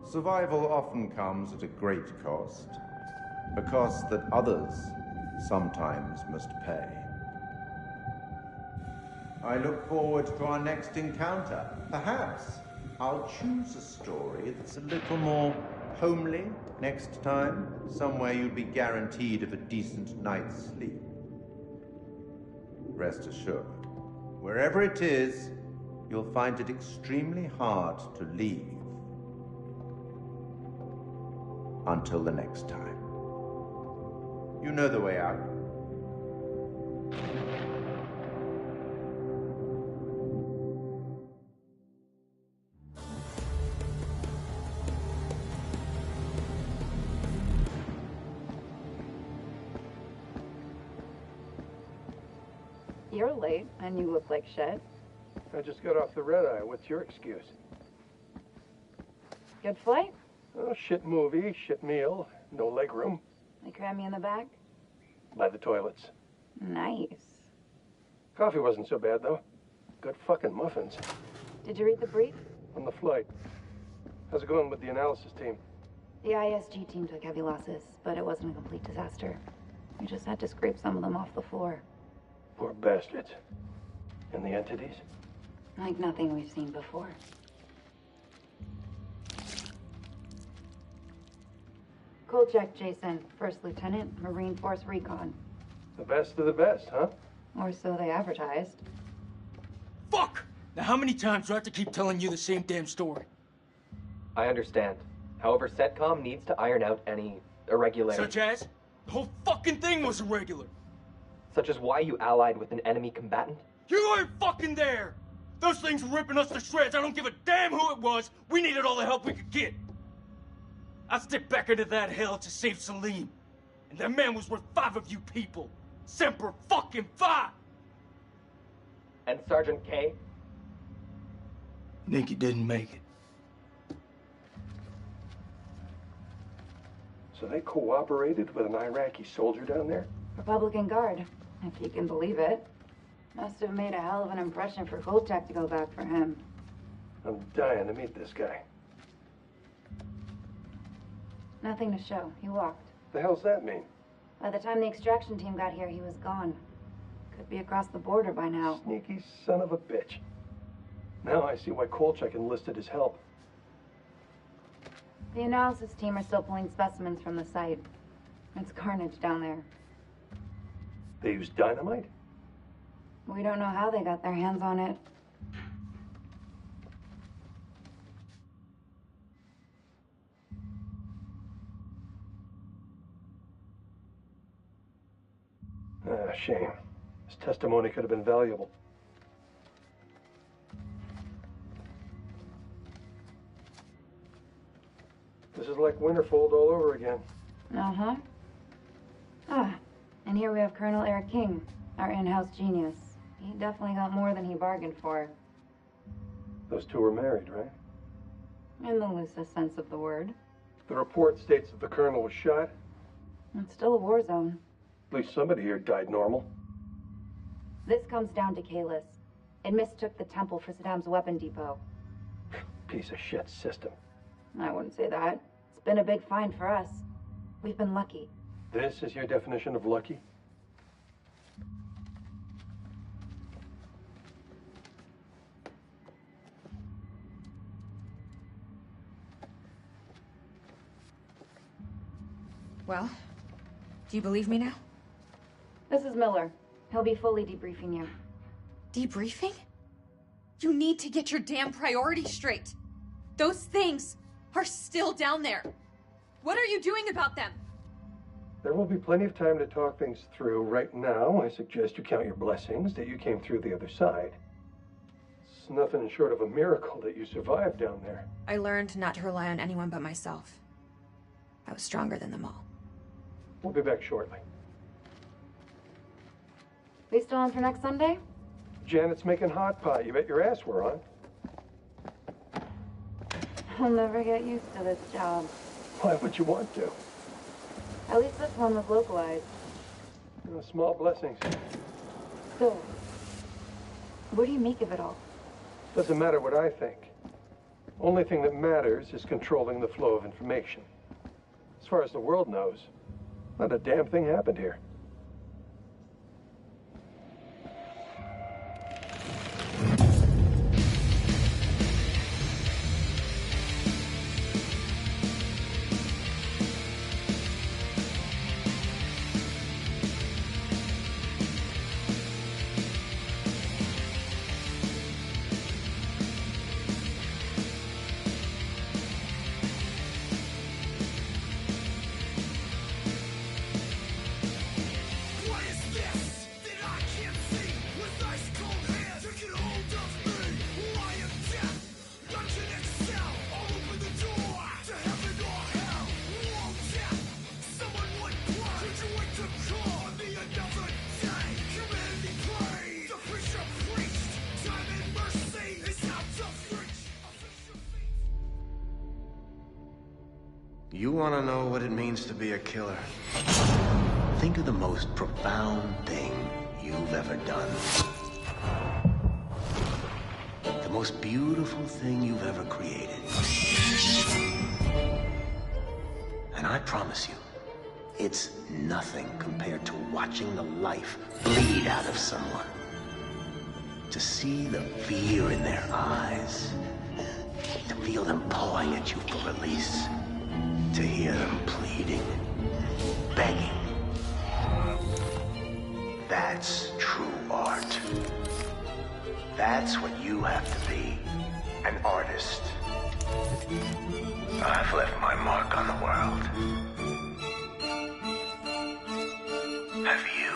Survival often comes at a great cost, a cost that others sometimes must pay. I look forward to our next encounter. Perhaps I'll choose a story that's a little more homely next time, somewhere you'll be guaranteed of a decent night's sleep. Rest assured, wherever it is, you'll find it extremely hard to leave. Until the next time. You know the way out. You're late, and you look like shit. I just got off the red eye. What's your excuse? Good flight? Oh, shit movie, shit meal, no leg room. They cram me in the back? By the toilets. Nice. Coffee wasn't so bad, though. Good fucking muffins. Did you read the brief? On the flight. How's it going with the analysis team? The ISG team took heavy losses, but it wasn't a complete disaster. We just had to scrape some of them off the floor. Poor bastards. And the entities? Like nothing we've seen before. Kolchak Jason, First Lieutenant, Marine Force Recon. The best of the best, huh? Or so they advertised. Fuck! Now, how many times do I have to keep telling you the same damn story? I understand. However, CENTCOM needs to iron out any irregularities. Such as? The whole fucking thing was irregular. Such as why you allied with an enemy combatant? You weren't fucking there! Those things were ripping us to shreds. I don't give a damn who it was. We needed all the help we could get. I stepped back into that hell to save Salim. And that man was worth 5 of you people. Semper fucking Fi! And Sergeant K? Nikki didn't make it. So they cooperated with an Iraqi soldier down there? Republican Guard, if you can believe it. Must have made a hell of an impression for Kolchak to go back for him. I'm dying to meet this guy. Nothing to show. He walked. The hell's that mean? By the time the extraction team got here, he was gone. Could be across the border by now. Sneaky son of a bitch. Now I see why Kolchak enlisted his help. The analysis team are still pulling specimens from the site. It's carnage down there. They used dynamite? We don't know how they got their hands on it. Ah, shame. His testimony could have been valuable. This is like Winterfold all over again. Uh-huh. Ah, and here we have Colonel Eric King, our in-house genius. He definitely got more than he bargained for. Those two were married, right? In the loosest sense of the word. The report states that the colonel was shot. It's still a war zone. At least somebody here died normal. This comes down to Kalis. It mistook the temple for Saddam's weapon depot. Piece of shit system. I wouldn't say that. It's been a big find for us. We've been lucky. This is your definition of lucky? Well, do you believe me now? This is Miller. He'll be fully debriefing you. Debriefing? You need to get your damn priorities straight. Those things are still down there. What are you doing about them? There will be plenty of time to talk things through. Right now, I suggest you count your blessings that you came through the other side. It's nothing short of a miracle that you survived down there. I learned not to rely on anyone but myself. I was stronger than them all. We'll be back shortly. We still on for next Sunday? Janet's making hot pot. You bet your ass we're on. I'll never get used to this job. Why would you want to? At least this one was localized. Small blessings. So, what do you make of it all? Doesn't matter what I think. Only thing that matters is controlling the flow of information. As far as the world knows, not a damn thing happened here. You want to know what it means to be a killer? Think of the most profound thing you've ever done. The most beautiful thing you've ever created. And I promise you, it's nothing compared to watching the life bleed out of someone. To see the fear in their eyes. To feel them pawing at you for release. To hear them pleading, begging. That's true art. That's what you have to be. An artist. I've left my mark on the world. Have you?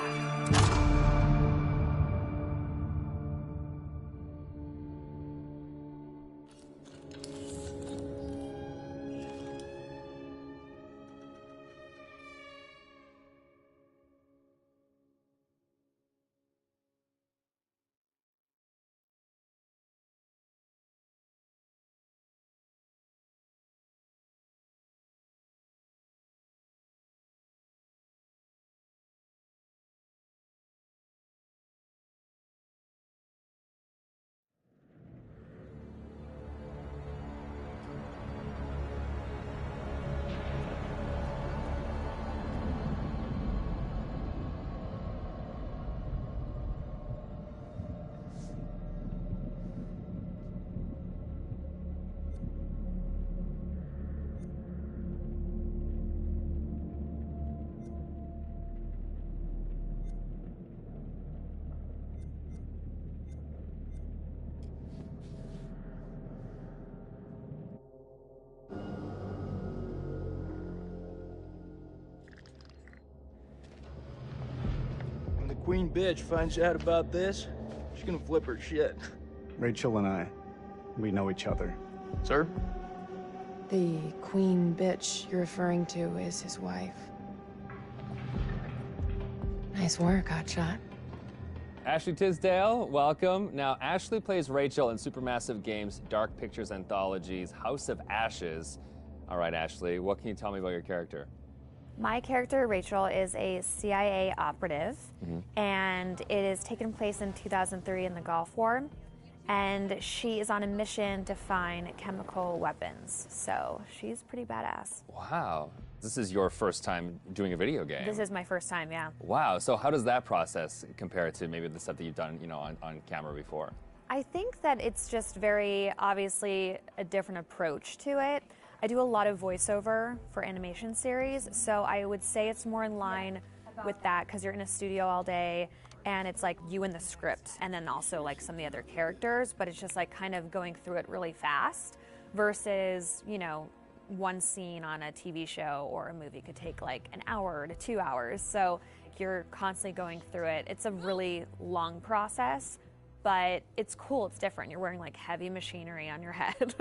When the queen bitch finds out about this, she's gonna flip her shit. Rachel and I, we know each other. Sir? The queen bitch you're referring to is his wife. Nice work, Hotshot. Ashley Tisdale, welcome. Now, Ashley plays Rachel in Supermassive Games' Dark Pictures Anthology's House of Ashes. All right, Ashley, what can you tell me about your character? My character, Rachel, is a CIA operative, and it is taken place in 2003 in the Gulf War, and she is on a mission to find chemical weapons, so she's pretty badass. Wow. This is your first time doing a video game. This is my first time, yeah. Wow. So how does that process compare to maybe the stuff that you've done, on camera before? I think that it's just very obviously a different approach to it. I do a lot of voiceover for animation series, so I would say it's more in line with that because you're in a studio all day and it's like you and the script and then also like some of the other characters, but it's just like kind of going through it really fast versus, one scene on a TV show or a movie could take like an hour to 2 hours. So you're constantly going through it. It's a really long process, but it's cool. It's different. You're wearing like heavy machinery on your head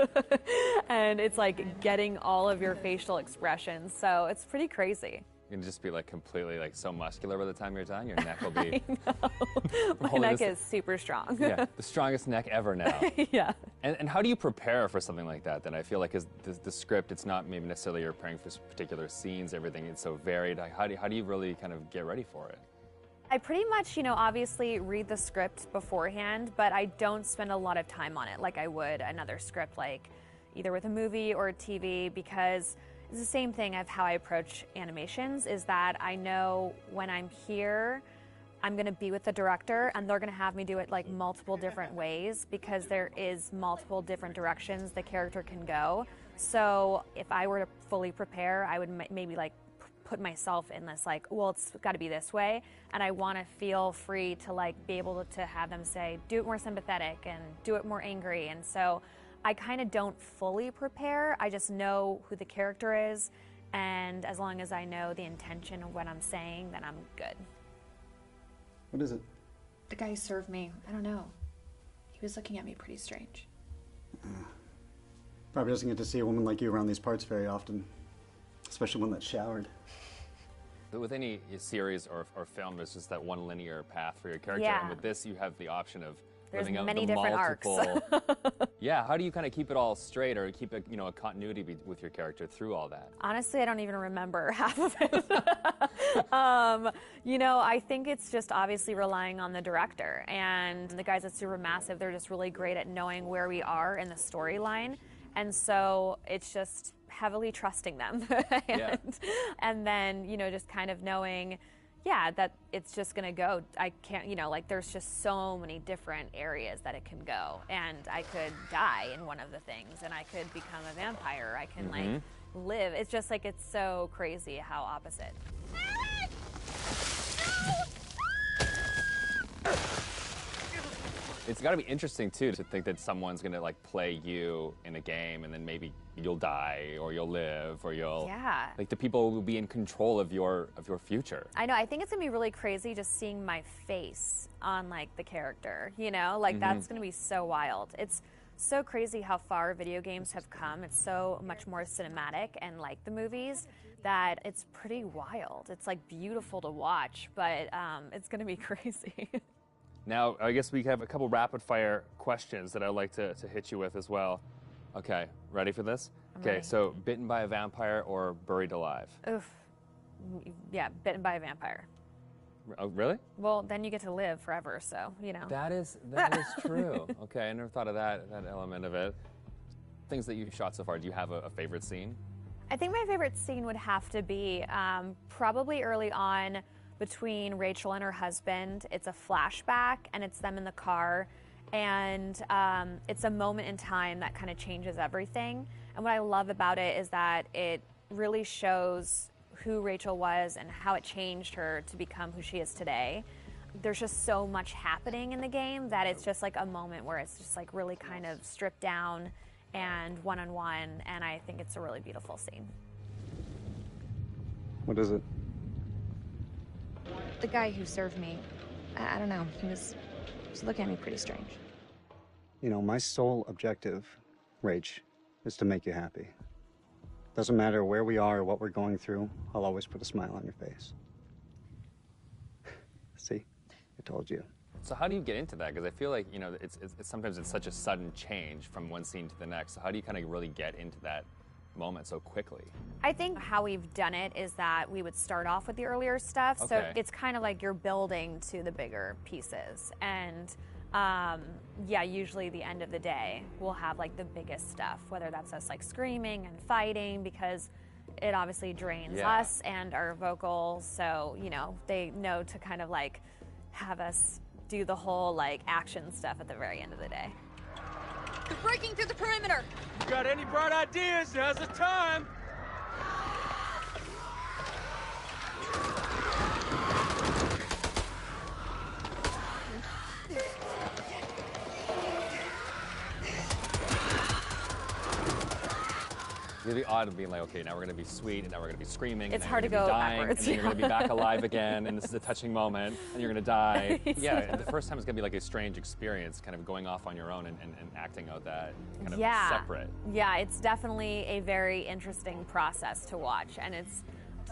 and it's like getting all of your facial expressions. So it's pretty crazy. You can just be like completely like so muscular by the time you're done. Your neck will be. My neck is super strong. Yeah, the strongest neck ever now. Yeah. And how do you prepare for something like that? Then I feel like the script, it's not maybe necessarily you're preparing for particular scenes. Everything is so varied. How do you really kind of get ready for it? I pretty much, obviously read the script beforehand, but I don't spend a lot of time on it like I would another script, like either with a movie or a TV, because it's the same thing of how I approach animations, is that I know when I'm here, I'm gonna be with the director and they're gonna have me do it like multiple different ways because there is multiple different directions the character can go. So if I were to fully prepare, I would maybe like put myself in this like, well, it's gotta be this way. And I wanna feel free to like be able to have them say, do it more sympathetic and do it more angry. And so I kind of don't fully prepare. I just know who the character is, and as long as I know the intention of what I'm saying, then I'm good. What is it? The guy who served me, I don't know. He was looking at me pretty strange. Probably doesn't get to see a woman like you around these parts very often, especially one that's showered. With any series or film, there's just that one linear path for your character, Yeah. and with this, you have the option of There's living out many the different multiple. arcs. Yeah, how do you kind of keep it all straight or keep a continuity with your character through all that? Honestly, I don't even remember half of it. I think it's just obviously relying on the director. And the guys at Supermassive, they're just really great at knowing where we are in the storyline. And so it's just heavily trusting them. And then, just kind of knowing, that it's just gonna go. I can't, there's just so many different areas that it can go. And I could die in one of the things, and I could become a vampire. I can, live. It's just like, it's so crazy how opposite. It's got to be interesting too to think that someone's gonna like play you in a game, and then maybe you'll die, or you'll live, or you'll like the people will be in control of your future. I know. I think it's gonna be really crazy just seeing my face on like the character. You know, like that's gonna be so wild. It's so crazy how far video games have come. It's so much more cinematic and like the movies that it's pretty wild. It's like beautiful to watch, but it's gonna be crazy. Now, I guess we have a couple rapid-fire questions that I'd like to hit you with as well. Okay, ready for this? Okay, so bitten by a vampire or buried alive? Oof. Yeah, bitten by a vampire. Oh, really? Well, then you get to live forever, so, you know. That is true. Okay, I never thought of that element of it. Things that you've shot so far, do you have a favorite scene? I think my favorite scene would have to be probably early on between Rachel and her husband. It's a flashback, and it's them in the car, and it's a moment in time that kind of changes everything. And what I love about it is that it really shows who Rachel was and how it changed her to become who she is today. There's just so much happening in the game that it's just like a moment where it's just like really kind of stripped down and one-on-one, and I think it's a really beautiful scene. What is it? The guy who served me, I don't know, he was looking at me pretty strange. You know, my sole objective, Rach, is to make you happy. Doesn't matter where we are or what we're going through, I'll always put a smile on your face. See? I told you. So how do you get into that? Because I feel like, you know, it's sometimes it's such a sudden change from one scene to the next. So how do you kind of really get into that moment so quickly? I think how we've done it is that we would start off with the earlier stuff. Okay. So it's kind of like you're building to the bigger pieces. And yeah, usually the end of the day, we'll have like the biggest stuff, whether that's us like screaming and fighting, because it obviously drains us and our vocals. So, you know, they know to kind of like have us do the whole like action stuff at the very end of the day. They're breaking through the perimeter. You got any bright ideas? Now's the time. Really odd of being like, okay, now we're going to be sweet, and now we're going to be screaming. It's and hard then to you're go gonna be dying, backwards. And then you're going to be back alive again, and this is a touching moment, and you're going to die. Yeah, and the first time it's going to be like a strange experience, kind of going off on your own and acting out that kind of separate. Yeah, it's definitely a very interesting process to watch, and it's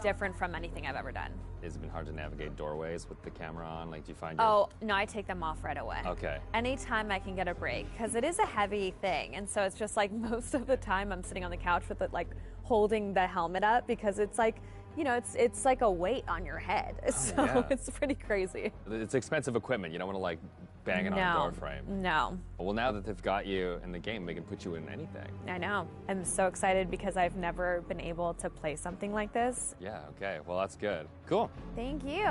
different from anything I've ever done. Has it been hard to navigate doorways with the camera on? Like, do you find Oh, no, I take them off right away. Okay. Anytime I can get a break, because it is a heavy thing, and so it's just like most of the time I'm sitting on the couch with it, like holding the helmet up, because it's like, you know, it's like a weight on your head. So it's pretty crazy. It's expensive equipment. You don't want to like bang it on a door frame. No. Well, now that they've got you in the game, they can put you in anything. I know. I'm so excited because I've never been able to play something like this. Yeah, okay. Well, that's good. Cool. Thank you.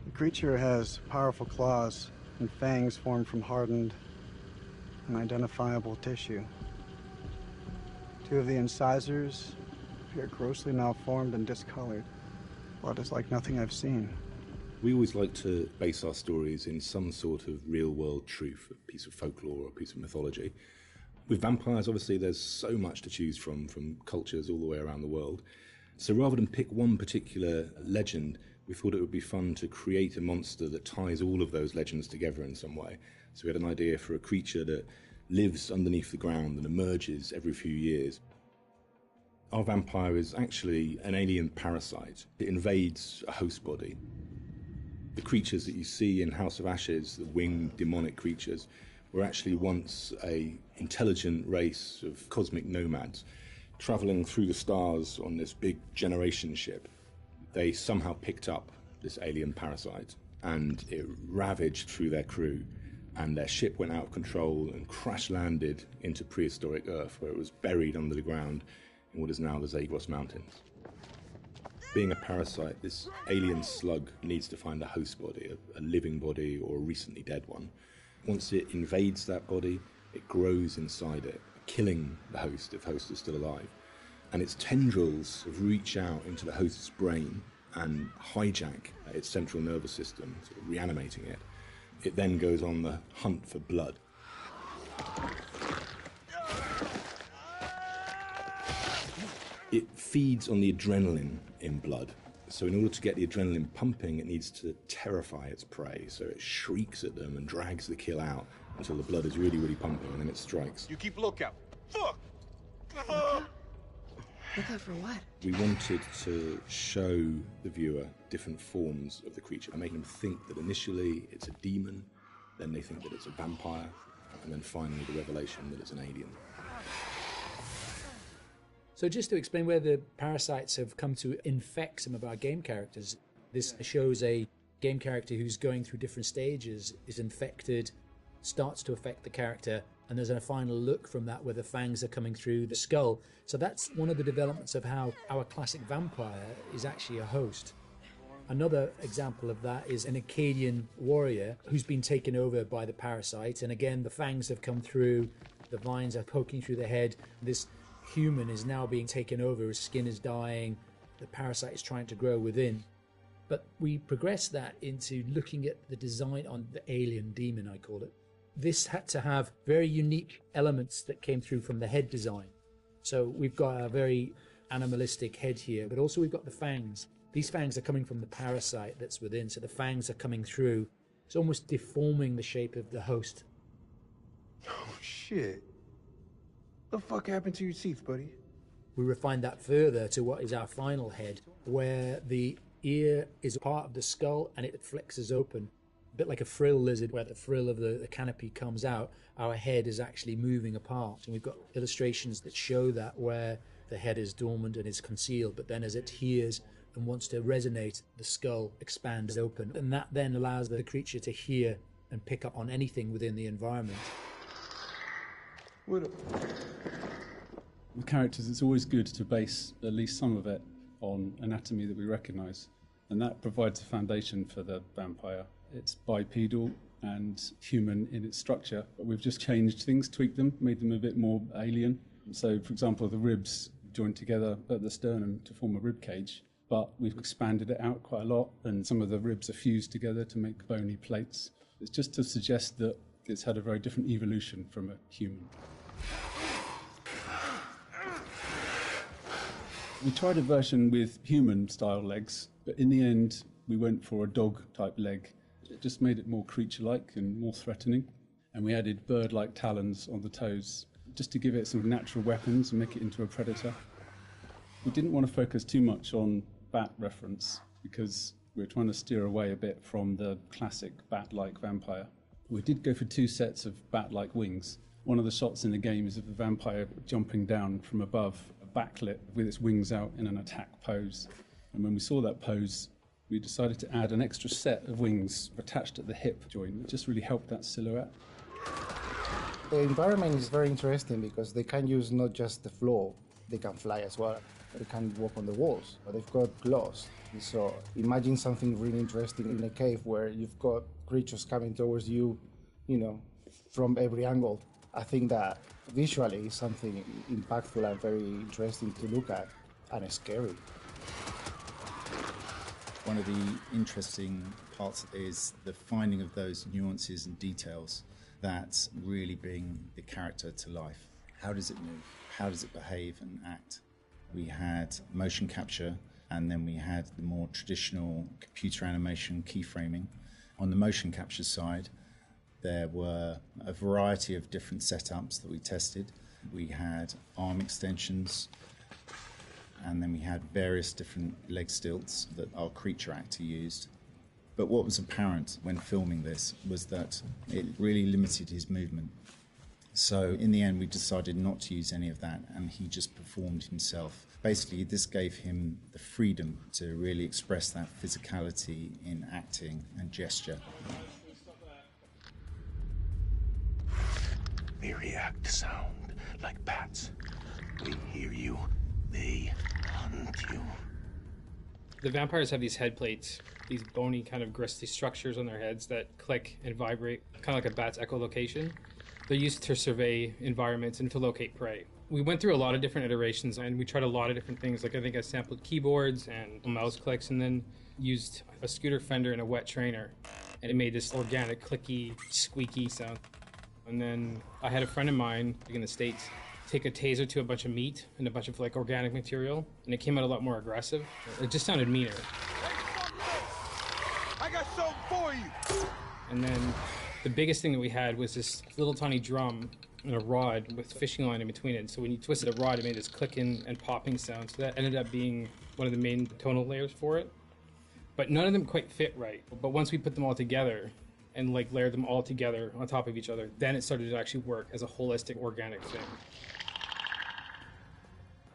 The creature has powerful claws and fangs formed from hardened, unidentifiable tissue. Two of the incisors appear grossly malformed and discolored. Blood is like nothing I've seen. We always like to base our stories in some sort of real-world truth, a piece of folklore or a piece of mythology. With vampires, obviously, there's so much to choose from cultures all the way around the world. So rather than pick one particular legend, we thought it would be fun to create a monster that ties all of those legends together in some way. So we had an idea for a creature that lives underneath the ground and emerges every few years. Our vampire is actually an alien parasite. It invades a host body. The creatures that you see in House of Ashes, the winged demonic creatures, were actually once a intelligent race of cosmic nomads traveling through the stars on this big generation ship. They somehow picked up this alien parasite and it ravaged through their crew, and their ship went out of control and crash landed into prehistoric Earth, where it was buried under the ground in what is now the Zagros Mountains. Being a parasite, this alien slug needs to find a host body, a living body or a recently dead one. Once it invades that body, it grows inside it, killing the host if host is still alive. And its tendrils reach out into the host's brain and hijack its central nervous system, sort of reanimating it. It then goes on the hunt for blood. It feeds on the adrenaline in blood. So in order to get the adrenaline pumping, it needs to terrify its prey. So it shrieks at them and drags the kill out until the blood is really, really pumping, and then it strikes. You keep lookout. Fuck! Lookout for what? We wanted to show the viewer different forms of the creature and make them think that initially it's a demon, then they think that it's a vampire, and then finally the revelation that it's an alien. So just to explain where the parasites have come to infect some of our game characters, this shows a game character who's going through different stages, is infected, starts to affect the character, and there's a final look from that where the fangs are coming through the skull. So that's one of the developments of how our classic vampire is actually a host. Another example of that is an Akkadian warrior who's been taken over by the parasite, and again the fangs have come through, the vines are poking through the head. This human is now being taken over, his skin is dying, the parasite is trying to grow within. But we progress that into looking at the design on the alien demon, I call it. This had to have very unique elements that came through from the head design. So we've got a very animalistic head here, but also we've got the fangs. These fangs are coming from the parasite that's within, so the fangs are coming through. It's almost deforming the shape of the host. Oh, shit. The fuck happened to your teeth, buddy? We refined that further to what is our final head, where the ear is a part of the skull and it flexes open. A bit like a frill lizard, where the frill of the canopy comes out, our head is actually moving apart. And we've got illustrations that show that, where the head is dormant and is concealed, but then as it hears and wants to resonate, the skull expands open. And that then allows the creature to hear and pick up on anything within the environment. With characters, it's always good to base at least some of it on anatomy that we recognise, and that provides a foundation for the vampire. It's bipedal and human in its structure, but we've just changed things, tweaked them, made them a bit more alien. So, for example, the ribs joined together at the sternum to form a rib cage, but we've expanded it out quite a lot, and some of the ribs are fused together to make bony plates. It's just to suggest that it's had a very different evolution from a human. We tried a version with human-style legs, but in the end, we went for a dog-type leg. It just made it more creature-like and more threatening. And we added bird-like talons on the toes, just to give it some natural weapons and make it into a predator. We didn't want to focus too much on bat reference, because we were trying to steer away a bit from the classic bat-like vampire. We did go for 2 sets of bat-like wings. One of the shots in the game is of the vampire jumping down from above, backlit with its wings out in an attack pose. And when we saw that pose, we decided to add an extra set of wings attached at the hip joint. It just really helped that silhouette. The environment is very interesting because they can use not just the floor, they can fly as well. They can walk on the walls, but they've got claws. So imagine something really interesting in a cave where you've got creatures coming towards you, from every angle. I think that visually is something impactful and very interesting to look at, and scary. One of the interesting parts is the finding of those nuances and details that really bring the character to life. How does it move? How does it behave and act? We had motion capture, and then we had the more traditional computer animation keyframing. On the motion capture side, there were a variety of different setups that we tested. We had arm extensions, and then we had various different leg stilts that our creature actor used. But what was apparent when filming this was that it really limited his movement. So in the end, we decided not to use any of that, and he just performed himself. Basically, this gave him the freedom to really express that physicality in acting and gesture. They react to sound like bats. They hear you, they hunt you. The vampires have these head plates, these bony kind of gristly structures on their heads that click and vibrate, kind of like a bat's echolocation. They're used to survey environments and to locate prey. We went through a lot of different iterations and we tried a lot of different things. Like I think I sampled keyboards and mouse clicks and then used a scooter fender and a wet trainer. And it made this organic, clicky, squeaky sound. And then I had a friend of mine in the States take a taser to a bunch of meat and a bunch of like organic material, and it came out a lot more aggressive. It just sounded meaner. I got something for you! And then the biggest thing that we had was this little tiny drum and a rod with fishing line in between it. So when you twisted a rod, it made this clicking and popping sound. So that ended up being one of the main tonal layers for it. But none of them quite fit right. But once we put them all together and like layered them all together on top of each other, then it started to actually work as a holistic, organic thing.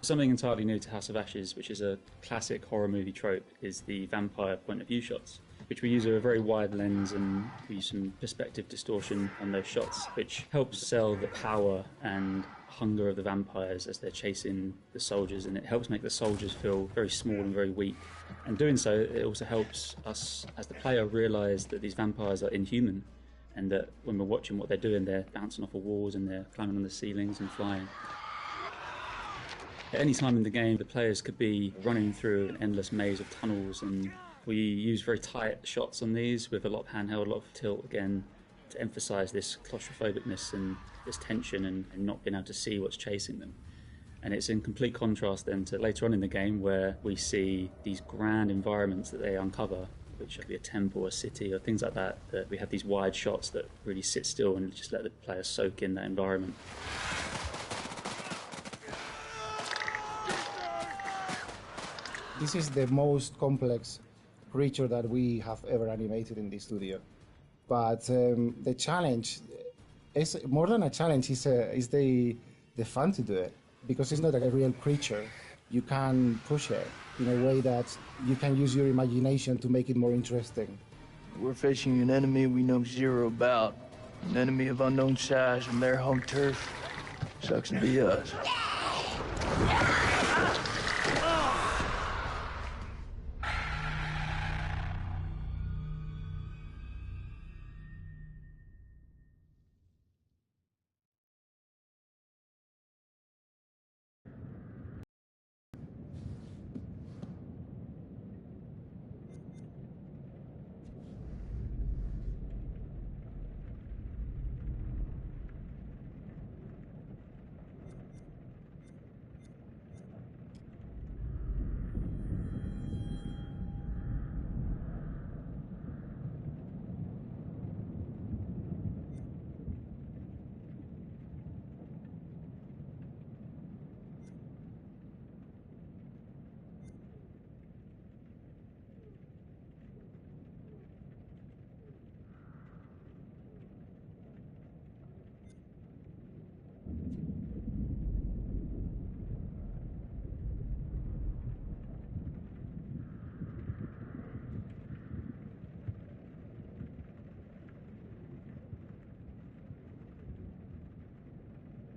Something entirely new to House of Ashes, which is a classic horror movie trope, is the vampire point of view shots, which we use a very wide lens and we use some perspective distortion on those shots, which helps sell the power and hunger of the vampires as they're chasing the soldiers, and it helps make the soldiers feel very small and very weak. And doing so, it also helps us as the player realise that these vampires are inhuman, and that when we're watching what they're doing, they're bouncing off of walls and they're climbing on the ceilings and flying. At any time in the game, the players could be running through an endless maze of tunnels, and we use very tight shots on these with a lot of handheld, a lot of tilt again, to emphasise this claustrophobicness and this tension and not being able to see what's chasing them. And it's in complete contrast then to later on in the game where we see these grand environments that they uncover, which could be a temple, a city, or things like that, that we have these wide shots that really sit still and just let the player soak in that environment. This is the most complex creature that we have ever animated in the studio. But the challenge is more than a challenge, is the fun to do it. Because it's not a real creature, you can push it in a way that you can use your imagination to make it more interesting. We're facing an enemy we know zero about. An enemy of unknown size and their home turf. Sucks to be us.